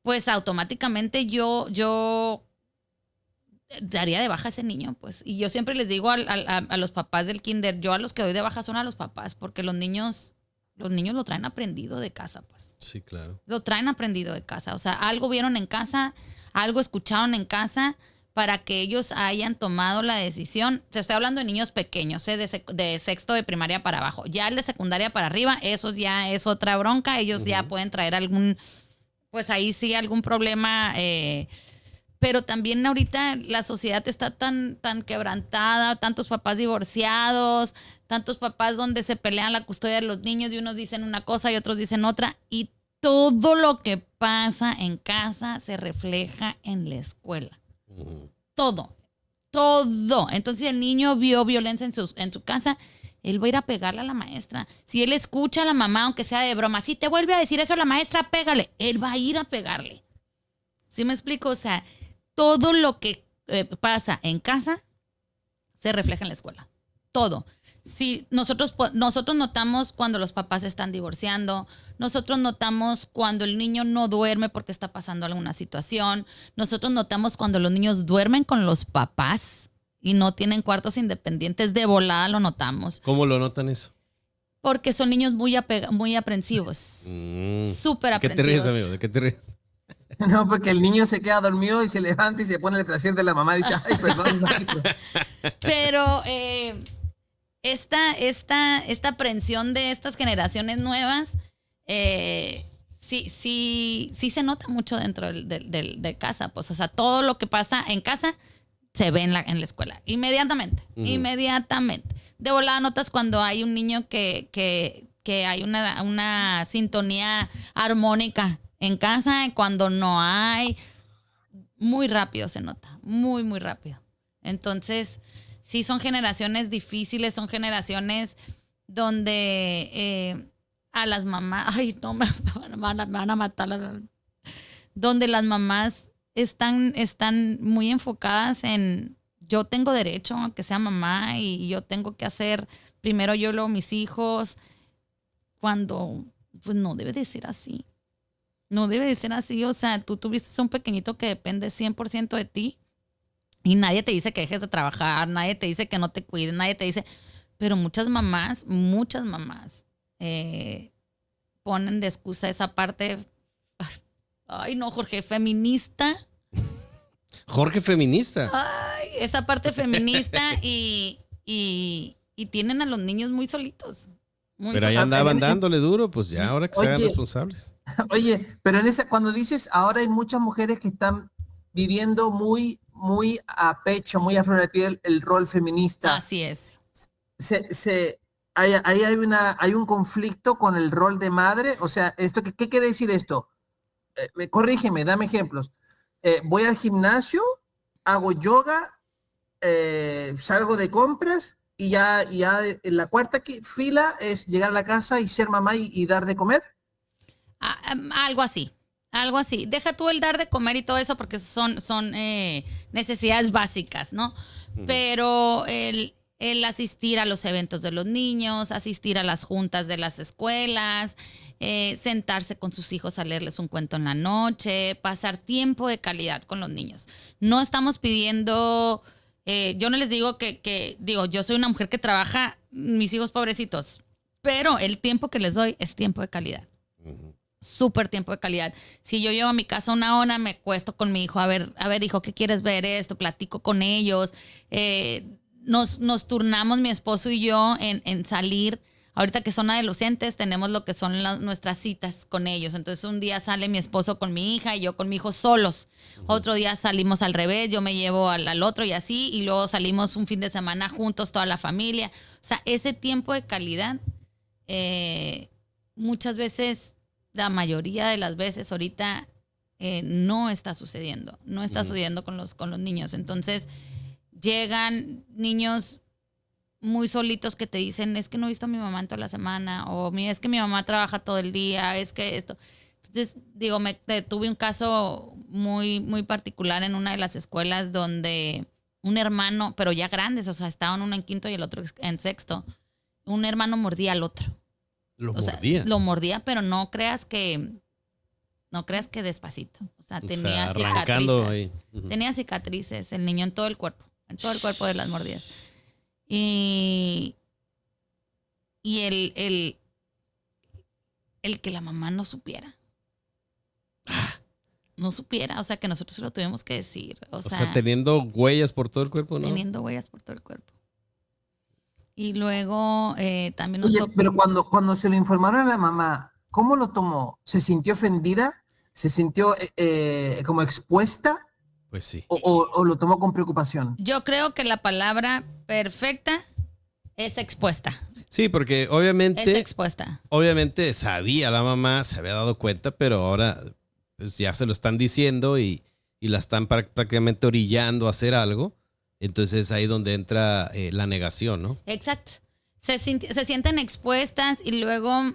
pues automáticamente yo daría de baja a ese niño, pues. Y yo siempre les digo a los papás del kinder, yo a los que doy de baja son a los papás, porque los niños lo traen aprendido de casa, pues. Sí, claro. Lo traen aprendido de casa. O sea, algo vieron en casa, algo escucharon en casa para que ellos hayan tomado la decisión. Te estoy hablando de niños pequeños, de sexto de primaria para abajo. Ya el de secundaria para arriba, eso ya es otra bronca. Ellos ya pueden traer algún problema. Pero también ahorita la sociedad está tan quebrantada, tantos papás divorciados, tantos papás donde se pelean la custodia de los niños y unos dicen una cosa y otros dicen otra. Y todo lo que pasa en casa se refleja en la escuela. Uh-huh. Todo. Entonces, si el niño vio violencia en su casa, él va a ir a pegarle a la maestra. Si él escucha a la mamá, aunque sea de broma, si te vuelve a decir eso la maestra, pégale. Él va a ir a pegarle. ¿Sí me explico? O sea, todo lo que pasa en casa se refleja en la escuela. Todo. Si nosotros notamos cuando los papás están divorciando, nosotros notamos cuando el niño no duerme porque está pasando alguna situación, nosotros notamos cuando los niños duermen con los papás y no tienen cuartos independientes, de volada lo notamos. ¿Cómo lo notan eso? Porque son niños muy aprensivos. Súper aprensivos. ¿De qué te ríes, amigo? ¿De qué te ríes? No, porque el niño se queda dormido y se levanta y se pone el placer de la mamá y dice, ay, perdón. Pero esta aprensión de estas generaciones nuevas sí se nota mucho dentro de casa. Pues, o sea, todo lo que pasa en casa se ve en la escuela. Inmediatamente. De volada notas cuando hay un niño que hay una sintonía armónica en casa, cuando no hay, muy rápido se nota, muy, muy rápido. Entonces, sí son generaciones difíciles, son generaciones donde a las mamás, ay, no, me van a matar, donde las mamás están muy enfocadas en, yo tengo derecho a que sea mamá y yo tengo que hacer primero yo, luego mis hijos, cuando pues no debe de ser así. No debe de ser así. O sea, tú tuviste un pequeñito que depende 100% de ti Y nadie te dice que dejes de trabajar, nadie te dice que no te cuides, nadie te dice... Pero muchas mamás ponen de excusa esa parte... Ay, no, Jorge, feminista. Jorge feminista. Ay, esa parte feminista y tienen a los niños muy solitos. Pero ahí andaban dándole duro, pues ya, ahora que se hagan responsables. Oye, pero cuando dices, ahora hay muchas mujeres que están viviendo muy a pecho, muy a flor de piel el rol feminista. Así es. Hay un conflicto con el rol de madre. O sea, ¿qué quiere decir esto? Corrígeme, dame ejemplos. Voy al gimnasio, hago yoga, salgo de compras y ya en la cuarta fila es llegar a la casa y ser mamá y dar de comer. Algo así. Deja tú el dar de comer y todo eso porque son necesidades básicas, ¿no? Pero el asistir a los eventos de los niños, asistir a las juntas de las escuelas, sentarse con sus hijos a leerles un cuento en la noche, pasar tiempo de calidad con los niños. No estamos pidiendo, yo no les digo digo, yo soy una mujer que trabaja, mis hijos pobrecitos, pero el tiempo que les doy es tiempo de calidad. Súper tiempo de calidad. Si yo llego a mi casa una hora, me acuesto con mi hijo, a ver, hijo, ¿qué quieres ver esto? Platico con ellos. Nos turnamos mi esposo y yo en salir. Ahorita que son adolescentes, tenemos lo que son nuestras citas con ellos. Entonces, un día sale mi esposo con mi hija y yo con mi hijo solos. Otro día salimos al revés, yo me llevo al otro y así. Y luego salimos un fin de semana juntos, toda la familia. O sea, ese tiempo de calidad, muchas veces, la mayoría de las veces ahorita no está sucediendo. No está sucediendo con los niños. Entonces, llegan niños muy solitos que te dicen, es que no he visto a mi mamá en toda la semana, o es que mi mamá trabaja todo el día, es que esto. Entonces, digo, tuve un caso muy, muy particular en una de las escuelas donde un hermano, pero ya grandes, o sea, estaban uno en quinto y el otro en sexto, un hermano mordía al otro. Lo mordía. Lo mordía, pero no creas que despacito. O sea, tenía cicatrices. Ahí. Tenía cicatrices, el niño en todo el cuerpo de las mordidas. Y el que la mamá no supiera. No supiera, o sea, que nosotros lo tuvimos que decir. O sea, teniendo huellas por todo el cuerpo, ¿no? Teniendo huellas por todo el cuerpo. Y luego también Oye, pero cuando se lo informaron a la mamá, ¿cómo lo tomó? ¿Se sintió ofendida? ¿Se sintió como expuesta? Pues sí. ¿O lo tomó con preocupación? Yo creo que la palabra perfecta es expuesta. Sí, porque obviamente... Es expuesta. Obviamente sabía la mamá, se había dado cuenta, pero ahora pues, ya se lo están diciendo y la están prácticamente orillando a hacer algo. Entonces ahí donde entra la negación, ¿no? Exacto. Se sienten expuestas y luego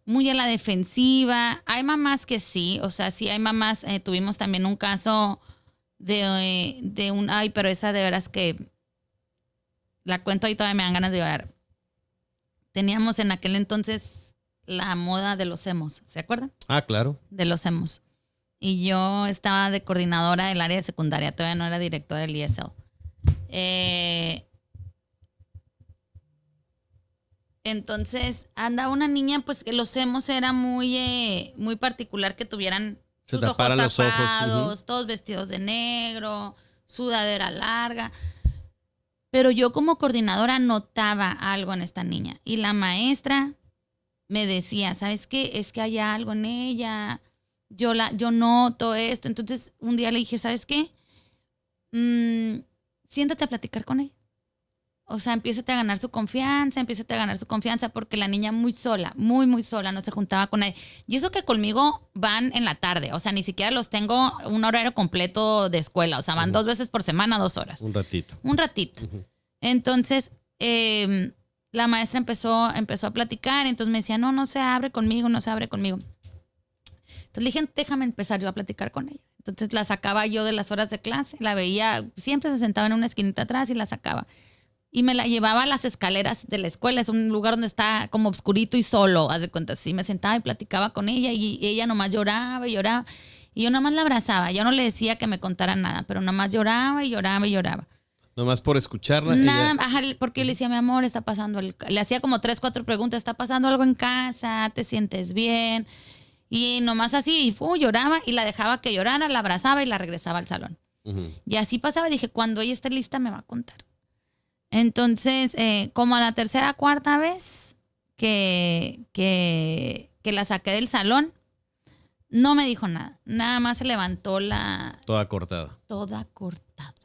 muy a la defensiva. Hay mamás que sí, o sea, sí hay mamás. Tuvimos también un caso de un... Ay, pero esa de veras que la cuento y todavía me dan ganas de llorar. Teníamos en aquel entonces la moda de los emos, ¿se acuerdan? Ah, claro. De los emos. Y yo estaba de coordinadora del área de secundaria, todavía no era directora del ESL. Entonces, andaba una niña, pues que los emos era muy particular que tuvieran sus ojos tapados, todos vestidos de negro, sudadera larga. Pero yo como coordinadora notaba algo en esta niña. Y la maestra me decía, ¿sabes qué? Es que hay algo en ella. Yo noto esto. Entonces, un día le dije, ¿sabes qué? Siéntate a platicar con ella. O sea, empiézate a ganar su confianza, porque la niña muy sola, muy, muy sola, no se juntaba con nadie. Y eso que conmigo van en la tarde, o sea, ni siquiera los tengo un horario completo de escuela, o sea, van 2 veces por semana, 2 horas. Un ratito. Entonces, la maestra empezó a platicar, entonces me decía, no se abre conmigo. Entonces le dije, déjame empezar yo a platicar con ella. Entonces la sacaba yo de las horas de clase, la veía, siempre se sentaba en una esquinita atrás y la sacaba. Y me la llevaba a las escaleras de la escuela. Es un lugar donde está como oscurito y solo, haz de cuenta. Sí, me sentaba y platicaba con ella y ella nomás lloraba y lloraba. Y yo nada más la abrazaba. Yo no le decía que me contara nada, pero nada más lloraba y lloraba y lloraba. Nomás por escucharla. Nada, ajá, porque yo le decía, mi amor, está pasando algo. Le hacía como 3, 4 preguntas. ¿Está pasando algo en casa? ¿Te sientes bien? Y nomás así, lloraba y la dejaba que llorara, la abrazaba y la regresaba al salón. Uh-huh. Y así pasaba. Dije, cuando ella esté lista me va a contar. Entonces, como a la 3ª, 4ª vez que la saqué del salón, no me dijo nada. Nada más se levantó Toda cortada. Toda cortada.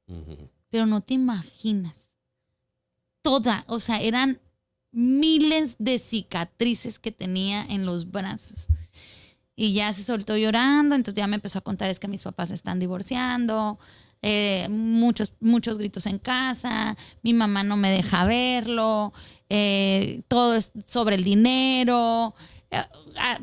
Uh-huh. Pero no te imaginas. Toda. O sea, eran miles de cicatrices que tenía en los brazos. Y ya se soltó llorando. Entonces ya me empezó a contar, es que mis papás se están divorciando. Muchos gritos en casa. Mi mamá no me deja verlo. Todo es sobre el dinero.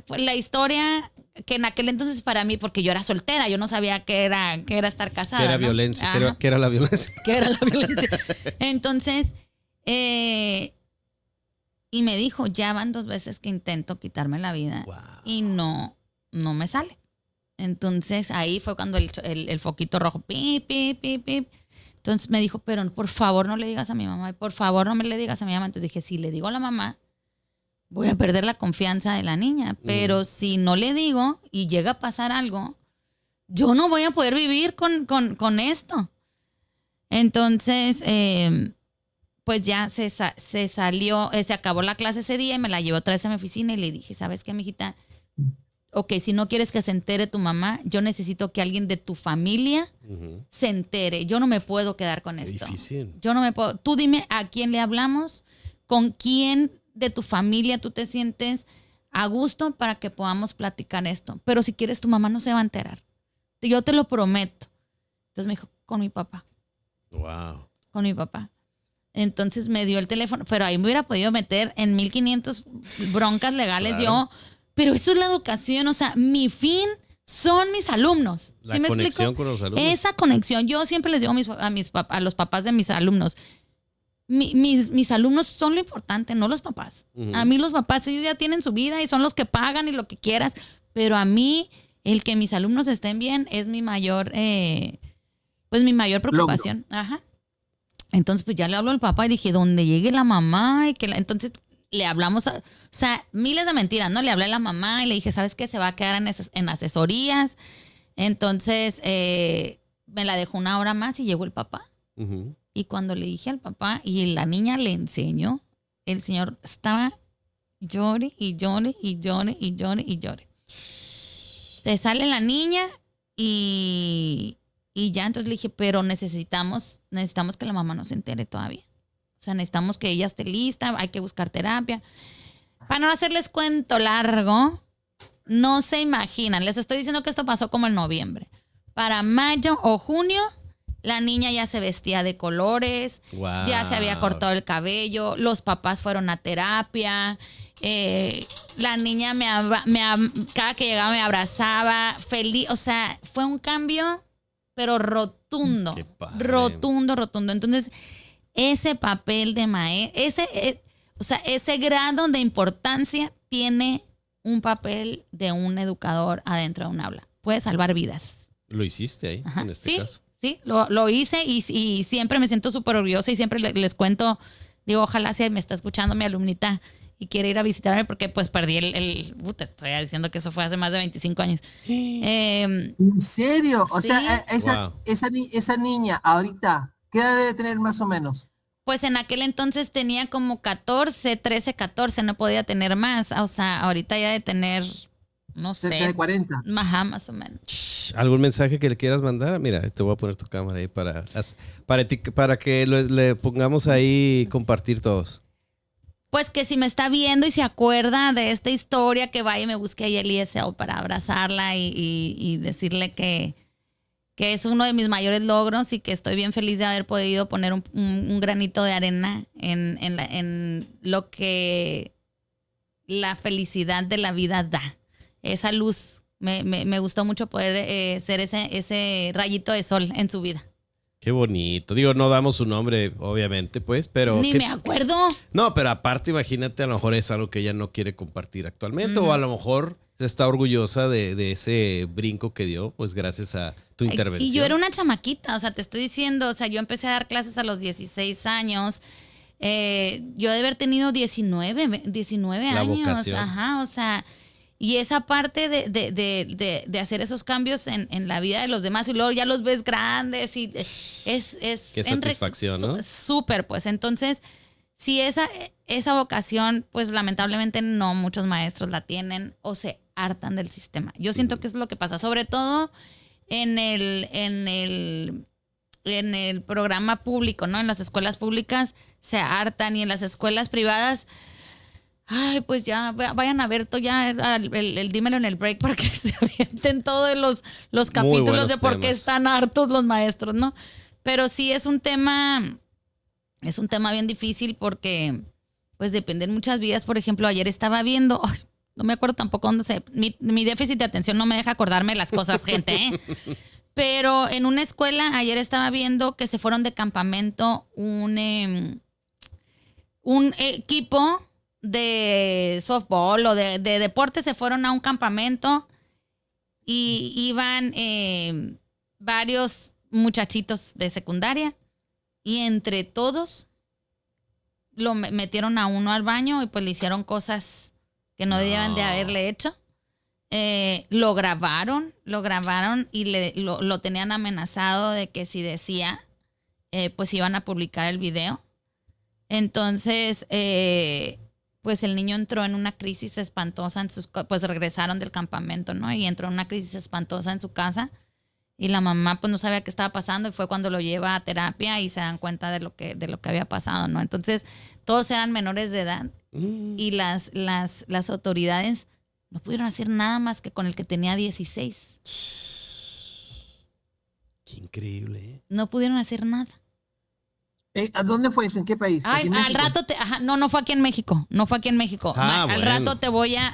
La historia que en aquel entonces para mí, porque yo era soltera, yo no sabía qué era estar casada. Que era, ¿no? Violencia, que era la violencia. Que era la violencia. Entonces, y me dijo, ya van 2 veces que intento quitarme la vida. Wow. Y no me sale. Entonces ahí fue cuando el foquito rojo, pip, pip, pip, pip. Entonces me dijo, pero por favor no le digas a mi mamá, por favor no me le digas a mi mamá. Entonces dije, si le digo a la mamá, voy a perder la confianza de la niña. Pero si no le digo y llega a pasar algo, yo no voy a poder vivir con esto. Entonces, pues ya se salió, se acabó la clase ese día y me la llevó otra vez a mi oficina y le dije, ¿sabes qué, mijita? Ok, si no quieres que se entere tu mamá, yo necesito que alguien de tu familia se entere. Yo no me puedo quedar con esto. Difícil. Yo no me puedo. Tú dime a quién le hablamos, con quién de tu familia tú te sientes a gusto para que podamos platicar esto. Pero si quieres, tu mamá no se va a enterar. Yo te lo prometo. Entonces me dijo, con mi papá. Wow. Con mi papá. Entonces me dio el teléfono, pero ahí me hubiera podido meter en 1500 broncas legales. Claro. Pero eso es la educación. O sea, mi fin son mis alumnos. La ¿Sí me conexión explico? con los alumnos. Esa conexión. Yo siempre les digo a los papás de mis alumnos, mis alumnos son lo importante, no los papás. Uh-huh. A mí los papás, ellos ya tienen su vida y son los que pagan y lo que quieras. Pero a mí, el que mis alumnos estén bien es mi mayor, mi mayor preocupación. Ajá. Entonces, pues ya le hablo al papá y dije, donde llegue la mamá y que entonces le hablamos, o sea, miles de mentiras, ¿no? Le hablé a la mamá y le dije, ¿sabes qué? Se va a quedar en asesorías. Entonces, me la dejó 1 hora más y llegó el papá. Uh-huh. Y cuando le dije al papá y la niña le enseñó, el señor estaba llore y llore y llore y llore y llore. Se sale la niña y ya entonces le dije, pero necesitamos que la mamá no se entere todavía. O sea, necesitamos que ella esté lista, hay que buscar terapia. Para no hacerles cuento largo, no se imaginan. Les estoy diciendo que esto pasó como en noviembre. Para mayo o junio, la niña ya se vestía de colores, Wow. ya se había cortado el cabello, los papás fueron a terapia, la niña cada que llegaba me abrazaba, feliz. O sea, fue un cambio, pero rotundo. Qué padre. Rotundo. Entonces, ese papel de ese grado de importancia tiene un papel de un educador adentro de un aula. Puede salvar vidas. Lo hiciste ahí, Ajá. en este caso. Sí, lo hice y siempre me siento súper orgullosa y siempre les cuento, digo, ojalá si me está escuchando mi alumnita y quiere ir a visitarme porque pues perdí estoy diciendo que eso fue hace más de 25 años. ¿En serio? O sí. sea, esa niña ahorita, ¿qué edad debe tener más o menos? Pues en aquel entonces tenía como 13, no podía tener más. O sea, ahorita ya de tener, no sé. Cerca de 40. Ajá, más o menos. ¿Algún mensaje que le quieras mandar? Mira, te voy a poner tu cámara ahí para que le pongamos ahí compartir todos. Pues que si me está viendo y se acuerda de esta historia, que vaya y me busque ahí el ESL para abrazarla y decirle que es uno de mis mayores logros y que estoy bien feliz de haber podido poner un granito de arena en lo que la felicidad de la vida da. Esa luz, me gustó mucho poder ser ese rayito de sol en su vida. Qué bonito. Digo, no damos su nombre, obviamente, pues, pero... Ni me acuerdo. No, pero aparte, imagínate, a lo mejor es algo que ella no quiere compartir actualmente o a lo mejor está orgullosa de ese brinco que dio, pues gracias a tu intervención. Y yo era una chamaquita, o sea, te estoy diciendo, o sea, yo empecé a dar clases a los 16 años. Yo de haber tenido 19 La años. vocación. Ajá, o sea, y esa parte de hacer esos cambios en la vida de los demás y luego ya los ves grandes y es Qué satisfacción, ¿no? Súper, pues. Entonces, si esa vocación, pues lamentablemente no muchos maestros la tienen o se hartan del sistema. Yo siento que es lo que pasa, sobre todo en el programa público, ¿no? En las escuelas públicas se hartan y en las escuelas privadas, ay, pues ya vayan a ver ya el dímelo en el break para que se avienten todos los capítulos de por qué están hartos los maestros, ¿no? Pero sí es un tema bien difícil porque pues dependen muchas vidas. Por ejemplo, ayer estaba viendo, no me acuerdo tampoco dónde mi déficit de atención no me deja acordarme las cosas, gente, ¿eh? Pero en una escuela ayer estaba viendo que se fueron de campamento un equipo de softball o de deporte, se fueron a un campamento y iban varios muchachitos de secundaria y entre todos lo metieron a uno al baño y pues le hicieron cosas que no debían de haberle hecho. Lo grabaron y lo tenían amenazado de que si decía, pues iban a publicar el video. Entonces, pues el niño entró en una crisis espantosa, pues regresaron del campamento, ¿no? Y entró en una crisis espantosa en su casa y la mamá pues no sabía qué estaba pasando y fue cuando lo lleva a terapia y se dan cuenta de lo que había pasado, ¿no? Entonces, todos eran menores de edad y las autoridades no pudieron hacer nada más que con el que tenía 16. Qué increíble, ¿eh? No pudieron hacer nada. ¿A dónde fue eso? ¿En qué país? Ay, al rato no fue aquí en México. No fue aquí en México. Al bueno. rato te voy a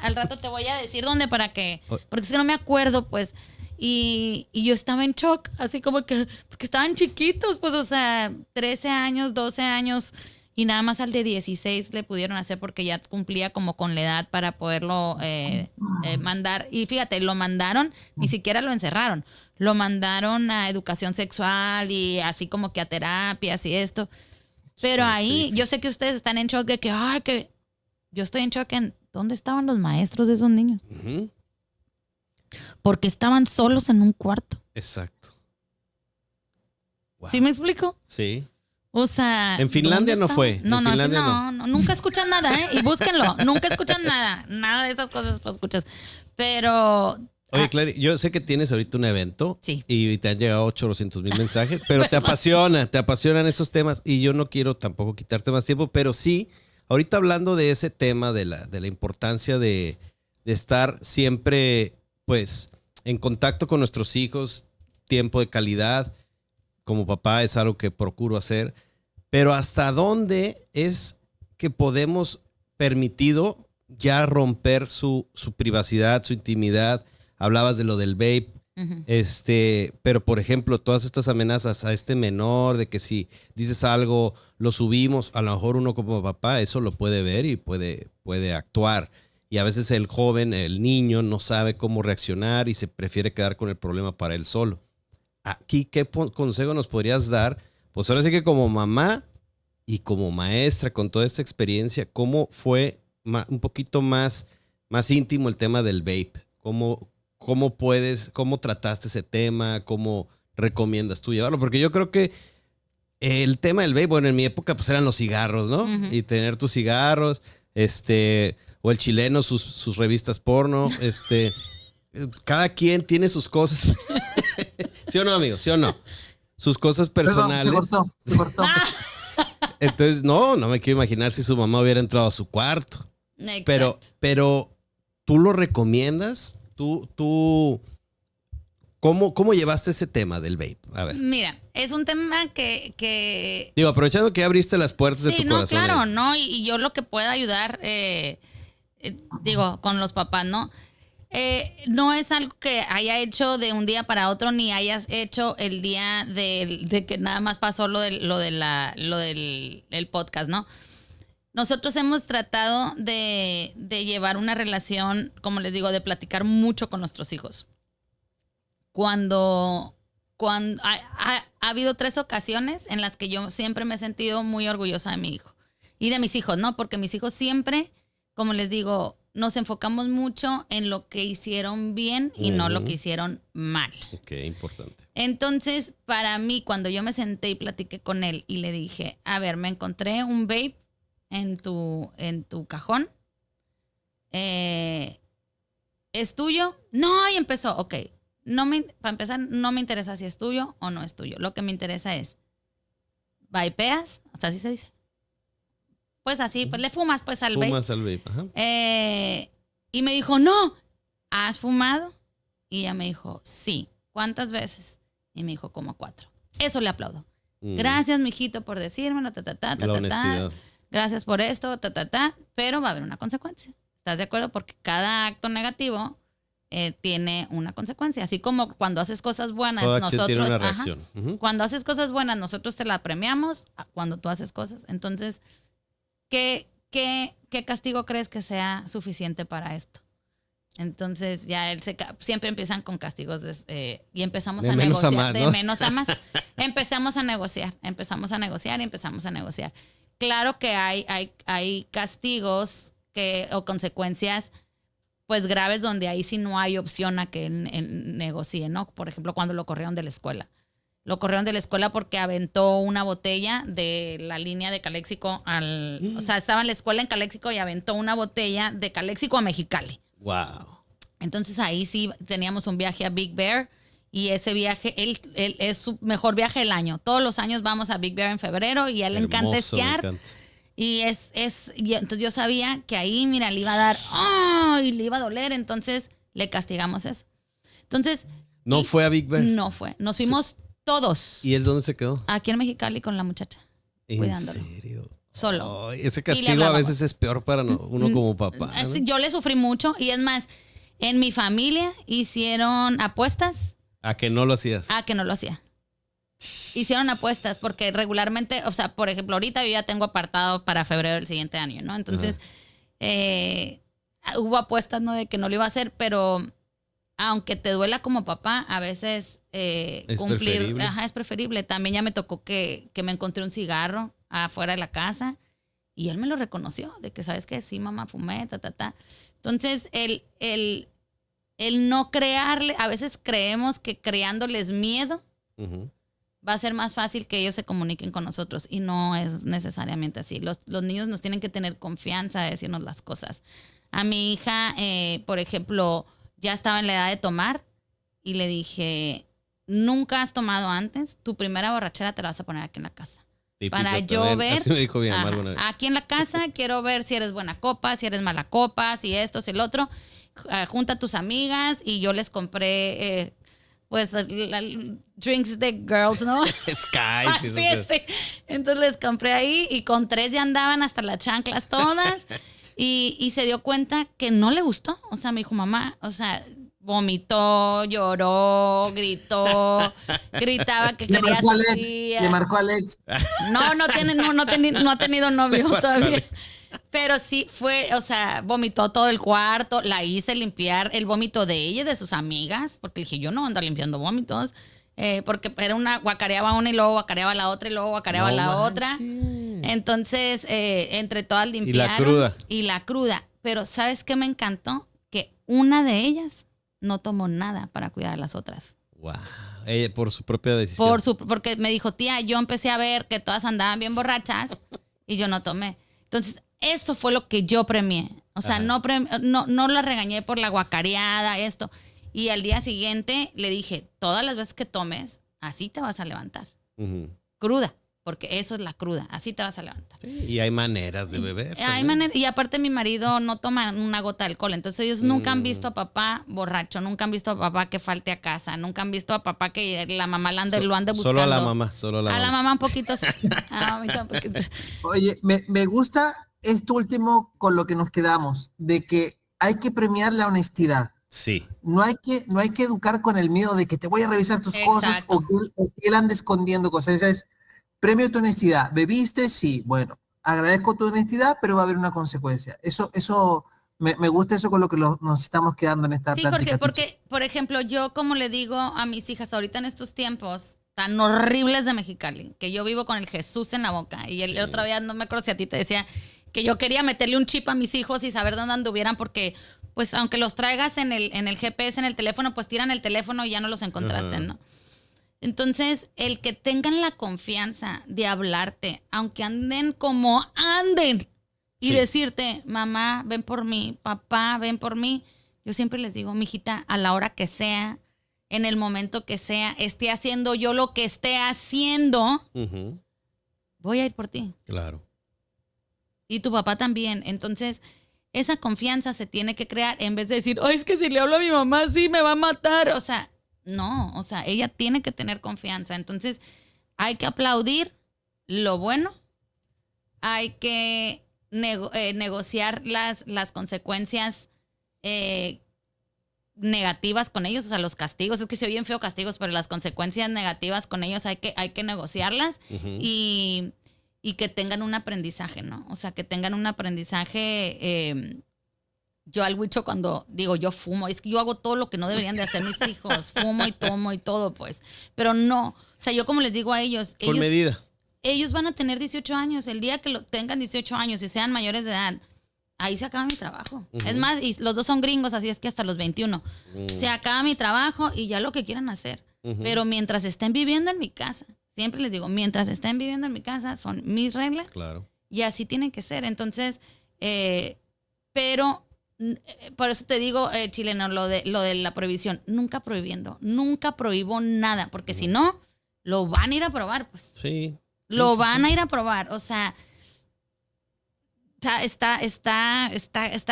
decir dónde para que, porque es que no me acuerdo, pues. Y yo estaba en shock, así como que, porque estaban chiquitos, pues, o sea, 13 años, 12 años, y nada más al de 16 le pudieron hacer porque ya cumplía como con la edad para poderlo mandar. Y fíjate, lo mandaron, ni siquiera lo encerraron. Lo mandaron a educación sexual y así como que a terapias y esto. Pero ahí, yo sé que ustedes están en shock de que yo estoy en shock en dónde estaban los maestros de esos niños. Uh-huh. Porque estaban solos en un cuarto. Exacto. Wow. ¿Sí me explico? Sí. O sea, en Finlandia no fue. No, en Finlandia no. Nunca escuchan nada, ¿eh? Y búsquenlo. Nunca escuchan nada. Nada de esas cosas pues escuchas. Pero... Oye, Clary, yo sé que tienes ahorita un evento y te han llegado 800,000 mensajes, pero te apasionan esos temas y yo no quiero tampoco quitarte más tiempo, pero sí, ahorita hablando de ese tema de la importancia de estar siempre, pues, en contacto con nuestros hijos, tiempo de calidad, como papá es algo que procuro hacer, pero ¿hasta dónde es que podemos permitido ya romper su privacidad, su intimidad? Hablabas de lo del vape, pero por ejemplo, todas estas amenazas a este menor de que si dices algo, lo subimos, a lo mejor uno como papá eso lo puede ver y puede actuar. Y a veces el joven, el niño, no sabe cómo reaccionar y se prefiere quedar con el problema para él solo. Aquí, ¿qué consejo nos podrías dar? Pues ahora sí que como mamá y como maestra, con toda esta experiencia, ¿cómo fue un poquito más íntimo el tema del vape? ¿Cómo trataste ese tema? ¿Cómo recomiendas tú llevarlo? Porque yo creo que el tema del vape, bueno, en mi época pues eran los cigarros, ¿no? Uh-huh. Y tener tus cigarros, o el chileno, sus revistas porno, cada quien tiene sus cosas. ¿Sí o no, amigo? ¿Sí o no? Sus cosas personales. Perdón, se cortó. Entonces, no me quiero imaginar si su mamá hubiera entrado a su cuarto. Exacto. Pero ¿tú lo recomiendas? ¿Tú ¿cómo llevaste ese tema del vape? A ver. Mira, es un tema que... Digo, aprovechando que abriste las puertas de tu corazón. Sí, no, claro, ¿no? Y yo lo que pueda ayudar, con los papás, ¿no? No es algo que haya hecho de un día para otro, ni hayas hecho el día de que nada más pasó lo del podcast, ¿no? nosotros hemos tratado de llevar una relación, como les digo, de platicar mucho con nuestros hijos. Cuando ha habido 3 ocasiones en las que yo siempre me he sentido muy orgullosa de mi hijo y de mis hijos, ¿no? Porque mis hijos siempre, como les digo, nos enfocamos mucho en lo que hicieron bien y no lo que hicieron mal. Ok, importante. Entonces, para mí, cuando yo me senté y platiqué con él y le dije, a ver, me encontré un vape en tu cajón. ¿Es tuyo? No, y empezó, ok. Para empezar, no me interesa si es tuyo o no es tuyo. Lo que me interesa es, ¿vapeas? O sea, así se dice. Pues así, pues le fumas pues al vape. Fumas al vape, ajá. Y me dijo, no, ¿has fumado? Y ella me dijo, sí. ¿Cuántas veces? Y me dijo, como 4. Eso le aplaudo. Gracias, mijito, por decírmelo, La honestidad. Gracias por esto, pero va a haber una consecuencia. ¿Estás de acuerdo? Porque cada acto negativo tiene una consecuencia. Así como cuando haces cosas buenas, Toda acción nosotros... tiene una reacción. Cuando haces cosas buenas, nosotros te la premiamos. Cuando tú haces cosas. Entonces, ¿qué castigo crees que sea suficiente para esto? Entonces, ya siempre empiezan con castigos y empezamos de a menos negociar. A más, ¿no? De menos a más. Empezamos a negociar. Claro que hay castigos o consecuencias pues graves donde ahí sí no hay opción a que negocie, ¿no? Por ejemplo, cuando lo corrieron de la escuela. Lo corrieron de la escuela porque aventó una botella de la línea de Caléxico o sea, estaba en la escuela en Caléxico y aventó una botella de Caléxico a Mexicali. Wow. Entonces ahí sí teníamos un viaje a Big Bear y ese viaje, él es su mejor viaje del año. Todos los años vamos a Big Bear en febrero y a él le encanta esquiar. Me encanta. Y entonces yo sabía que ahí, mira, le iba a dar, y le iba a doler, entonces le castigamos eso. Entonces... ¿No fue a Big Bear? No fue. Nos fuimos todos. ¿Y él dónde se quedó? Aquí en Mexicali con la muchacha. ¿En Cuidándolo. serio? Solo. Ay, ese castigo a veces es peor para uno como papá, ¿no? Yo le sufrí mucho y es más, en mi familia hicieron apuestas. ¿A que no lo hacías? A que no lo hacía. Hicieron apuestas porque regularmente, o sea, por ejemplo, ahorita yo ya tengo apartado para febrero del siguiente año, ¿no? Entonces, hubo apuestas, ¿no? De que no lo iba a hacer, pero aunque te duela como papá, a veces cumplir... Preferible. Ajá, es preferible. También ya me tocó que me encontré un cigarro afuera de la casa y él me lo reconoció, de que, ¿sabes qué? Sí, mamá, fumé, Entonces, el no crearle... A veces creemos que creándoles miedo va a ser más fácil que ellos se comuniquen con nosotros y no es necesariamente así. Los niños nos tienen que tener confianza de decirnos las cosas. A mi hija, por ejemplo, ya estaba en la edad de tomar y le dije, nunca has tomado antes, tu primera borrachera te la vas a poner aquí en la casa. Típico, Para yo también. ver, Así me dijo mi mamá alguna vez. aquí en la casa quiero ver si eres buena copa, si eres mala copa, si esto, si el otro. Junta a tus amigas y yo les compré... pues drinks de girls, ¿no? Sky. Sí. Entonces les compré ahí y con 3 ya andaban hasta las chanclas todas y se dio cuenta que no le gustó. O sea, me dijo, mamá, o sea, vomitó, lloró, gritó, gritaba que quería salir. Le marcó a Alex. No ha tenido novio todavía. Pero sí fue, o sea, vomitó todo el cuarto, la hice limpiar el vómito de ella y de sus amigas, porque dije, yo no ando limpiando vómitos, porque era guacareaba una y luego guacareaba la otra y luego guacareaba la otra. Entonces, entre todas limpiaron. Y la cruda. Pero ¿sabes qué me encantó? Que una de ellas no tomó nada para cuidar a las otras. Wow. Ella, por su propia decisión. Porque me dijo, tía, yo empecé a ver que todas andaban bien borrachas y yo no tomé. Entonces, eso fue lo que yo premié. O sea, no la regañé por la guacareada, esto. Y al día siguiente le dije, todas las veces que tomes, así te vas a levantar. Cruda, porque eso es la cruda. Así te vas a levantar. Sí, y hay maneras de beber. Y aparte mi marido no toma una gota de alcohol. Entonces ellos nunca han visto a papá borracho, nunca han visto a papá que falte a casa, nunca han visto a papá que la mamá lo ande buscando. Solo a la mamá. La mamá un poquito sí. A la mamita un poquito. Oye, me gusta esto último con lo que nos quedamos, de que hay que premiar la honestidad. Sí. No hay que educar con el miedo de que te voy a revisar tus cosas o que él ande escondiendo cosas. Esa es premio tu honestidad. ¿Bebiste? Sí. Bueno, agradezco tu honestidad, pero va a haber una consecuencia. Eso me gusta eso con lo que nos estamos quedando en esta plática. Sí, Jorge, porque, por ejemplo, yo como le digo a mis hijas ahorita en estos tiempos tan horribles de Mexicali, que yo vivo con el Jesús en la boca, y el otro día, no me acuerdo si a ti te decía que yo quería meterle un chip a mis hijos y saber dónde anduvieran, porque pues aunque los traigas en el GPS, en el teléfono, pues tiran el teléfono y ya no los encontraste, ¿no? Entonces, el que tengan la confianza de hablarte, aunque anden como anden, y decirte, mamá, ven por mí, papá, ven por mí. Yo siempre les digo, mijita, a la hora que sea, en el momento que sea, esté haciendo yo lo que esté haciendo, voy a ir por ti. Claro. Y tu papá también. Entonces, esa confianza se tiene que crear en vez de decir, ay, es que si le hablo a mi mamá, sí, me va a matar. O sea, no, o sea, ella tiene que tener confianza. Entonces, hay que aplaudir lo bueno, hay que negociar las consecuencias negativas con ellos, o sea, los castigos. Es que se oyen feo castigos, pero las consecuencias negativas con ellos hay que negociarlas y que tengan un aprendizaje, ¿no? O sea, que tengan un aprendizaje. Yo al Huicho cuando digo, yo fumo, es que yo hago todo lo que no deberían de hacer mis hijos, fumo y tomo y todo, pues. Pero no, o sea, yo como les digo a ellos. Con medida. Ellos van a tener 18 años. El día que tengan 18 años y sean mayores de edad, ahí se acaba mi trabajo. Es más, y los dos son gringos, así es que hasta los 21. Se acaba mi trabajo y ya lo que quieran hacer. Pero mientras estén viviendo en mi casa, siempre les digo, mientras estén viviendo en mi casa, son mis reglas. Claro. Y así tiene que ser. Entonces, pero por eso te digo, chileno, lo de la prohibición. Nunca prohibiendo. Nunca prohíbo nada. Porque si no, lo van a ir a probar, pues. Sí. Lo van a ir a probar, o sea, está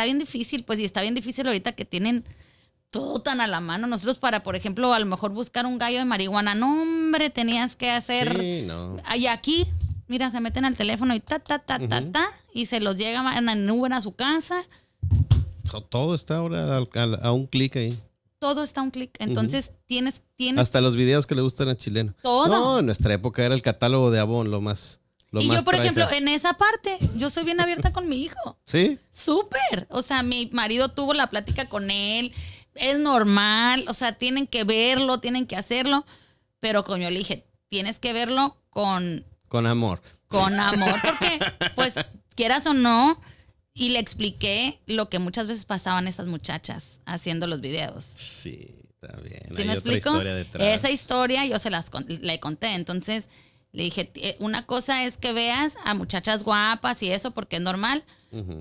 bien difícil, pues, y está bien difícil ahorita que tienen todo tan a la mano. Nosotros para, por ejemplo, a lo mejor buscar un gallo de marihuana, no, hombre, tenías que hacer... Sí, no. Y aquí, mira, se meten al teléfono y y se los llega en Uber a su casa. Todo está ahora a un clic ahí. Todo está a un clic. Entonces, tienes... Hasta los videos que le gustan al chileno. Todo. No, en nuestra época era el catálogo de Avon lo más yo, por ejemplo, en esa parte, yo soy bien abierta con mi hijo. ¿Sí? Súper. O sea, mi marido tuvo la plática con él. Es normal. O sea, tienen que verlo, tienen que hacerlo. Pero como yo le dije, tienes que verlo con... Con amor. Con amor, porque, pues, quieras o no... Y le expliqué lo que muchas veces pasaban esas muchachas haciendo los videos. Sí, está bien. ¿Sí Hay me otra explico? historia detrás. Esa historia yo le conté. Entonces le dije, una cosa es que veas a muchachas guapas y eso porque es normal,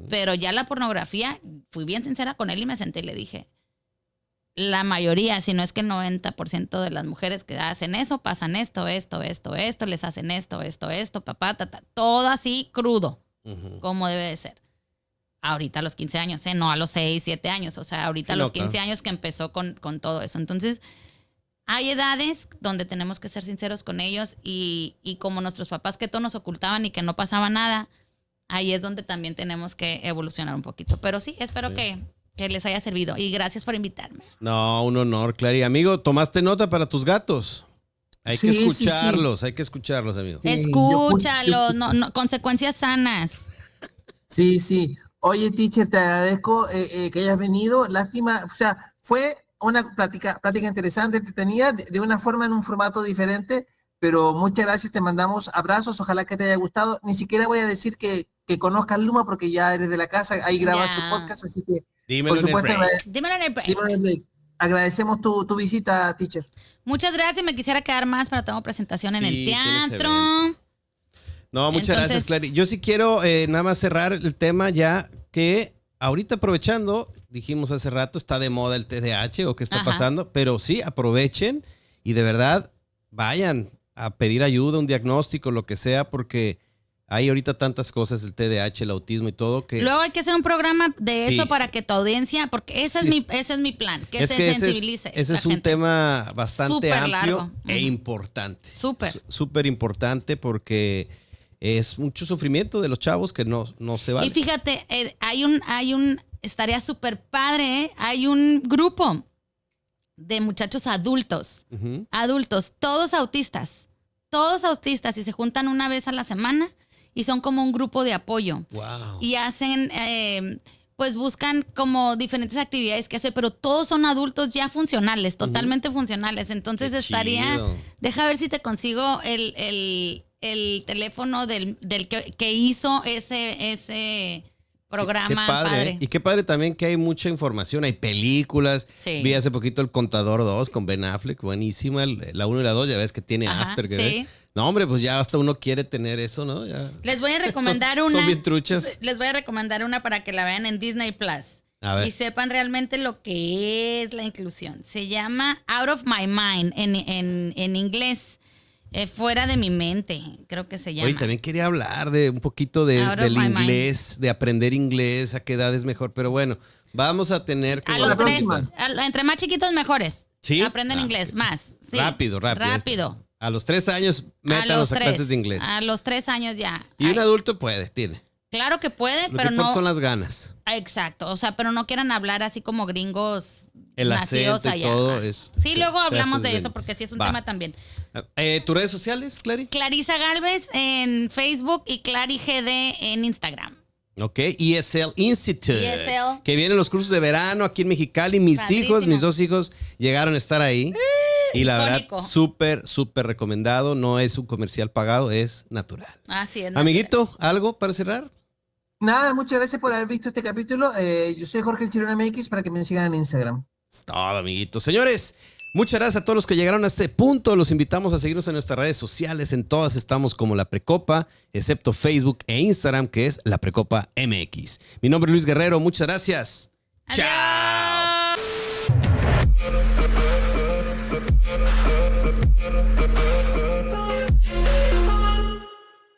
pero ya la pornografía, fui bien sincera con él y me senté y le dije, la mayoría, si no es que el 90% de las mujeres que hacen eso, pasan esto, les hacen esto, papá, todo así crudo, como debe de ser. Ahorita a los 15 años, no a los 6, 7 años. O sea, ahorita a los 15 años que empezó con todo eso. Entonces, hay edades donde tenemos que ser sinceros con ellos y como nuestros papás que todo nos ocultaban y que no pasaba nada, ahí es donde también tenemos que evolucionar un poquito. Pero sí, espero que les haya servido. Y gracias por invitarme. No, un honor, Clary. Amigo, ¿tomaste nota para tus gatos? Hay que escucharlos, hay que escucharlos, amigos. Sí, escúchalos, no, consecuencias sanas. Sí. Oye, teacher, te agradezco que hayas venido. Lástima, o sea, fue una plática interesante, entretenida, de una forma, en un formato diferente, pero muchas gracias, te mandamos abrazos, ojalá que te haya gustado. Ni siquiera voy a decir que conozcas Luma porque ya eres de la casa, ahí grabas tu podcast, así que dímelo por supuesto, dímelo en el break. Agradecemos tu visita, teacher. Muchas gracias, me quisiera quedar más, pero tengo presentación en el teatro. No, muchas gracias, Clary. Yo sí quiero nada más cerrar el tema ya que ahorita aprovechando, dijimos hace rato, está de moda el TDAH o qué está pasando, pero sí, aprovechen y de verdad vayan a pedir ayuda, un diagnóstico, lo que sea, porque hay ahorita tantas cosas, el TDAH, el autismo y todo que... Luego hay que hacer un programa de eso para que tu audiencia, porque ese es mi plan, que se sensibilice. Ese es un tema bastante amplio e importante. Súper importante porque es mucho sufrimiento de los chavos que no se vale. Y fíjate, estaría súper padre, ¿eh? Hay un grupo de muchachos adultos, todos autistas, y se juntan una vez a la semana y son como un grupo de apoyo. Wow. Y hacen, pues buscan como diferentes actividades que hacer, pero todos son adultos ya funcionales, totalmente funcionales. Entonces Qué estaría, chido. deja ver si te consigo el teléfono del que hizo ese programa. Qué padre. Y qué padre también que hay mucha información, hay películas. Sí. Vi hace poquito El Contador 2 con Ben Affleck, buenísima. La 1 y la 2, ya ves que tiene Ajá, Asperger. sí. No, hombre, pues ya hasta uno quiere tener eso, ¿no? Ya. Les voy a recomendar Son una. bien truchas. Les voy a recomendar una para que la vean en Disney Plus. A ver. Y sepan realmente lo que es la inclusión. Se llama Out of My Mind en inglés. Fuera de mi mente, creo que se llama. Oye, también quería hablar de un poquito Out of del my inglés, de aprender inglés, a qué edad es mejor. Pero bueno, vamos a tener que... A la los tres, próxima. entre más chiquitos, mejores. ¿Sí? Aprenden inglés, más. Sí. Rápido. Rápido. A los 3 años, métanos a clases de inglés. A los 3 años ya. Y un Ay, adulto puede, tiene. claro que puede, Lo pero que importa no. son las ganas. Exacto. O sea, pero no quieran hablar así como gringos El nacidos acento y allá. todo Ajá. es... Sí, se- luego se hablamos hace de bien. eso porque sí es un Va. tema también. ¿Tus redes sociales, Clary? Clarisa Galvez en Facebook y Clary GD en Instagram. Ok, ESL Institute. ESL. Que vienen los cursos de verano aquí en Mexicali. Mis Padrísimo. mis 2 hijos llegaron a estar ahí. Y la icónico. verdad, súper recomendado. No es un comercial pagado, es natural. Así es. Amiguito, ¿algo para cerrar? Nada, muchas gracias por haber visto este capítulo. Yo soy Jorge El Chirón MX para que me sigan en Instagram. Es todo, amiguitos. Señores, muchas gracias a todos los que llegaron a este punto. Los invitamos a seguirnos en nuestras redes sociales. En todas estamos como La Precopa, excepto Facebook e Instagram, que es La Precopa MX. Mi nombre es Luis Guerrero. Muchas gracias. Adiós.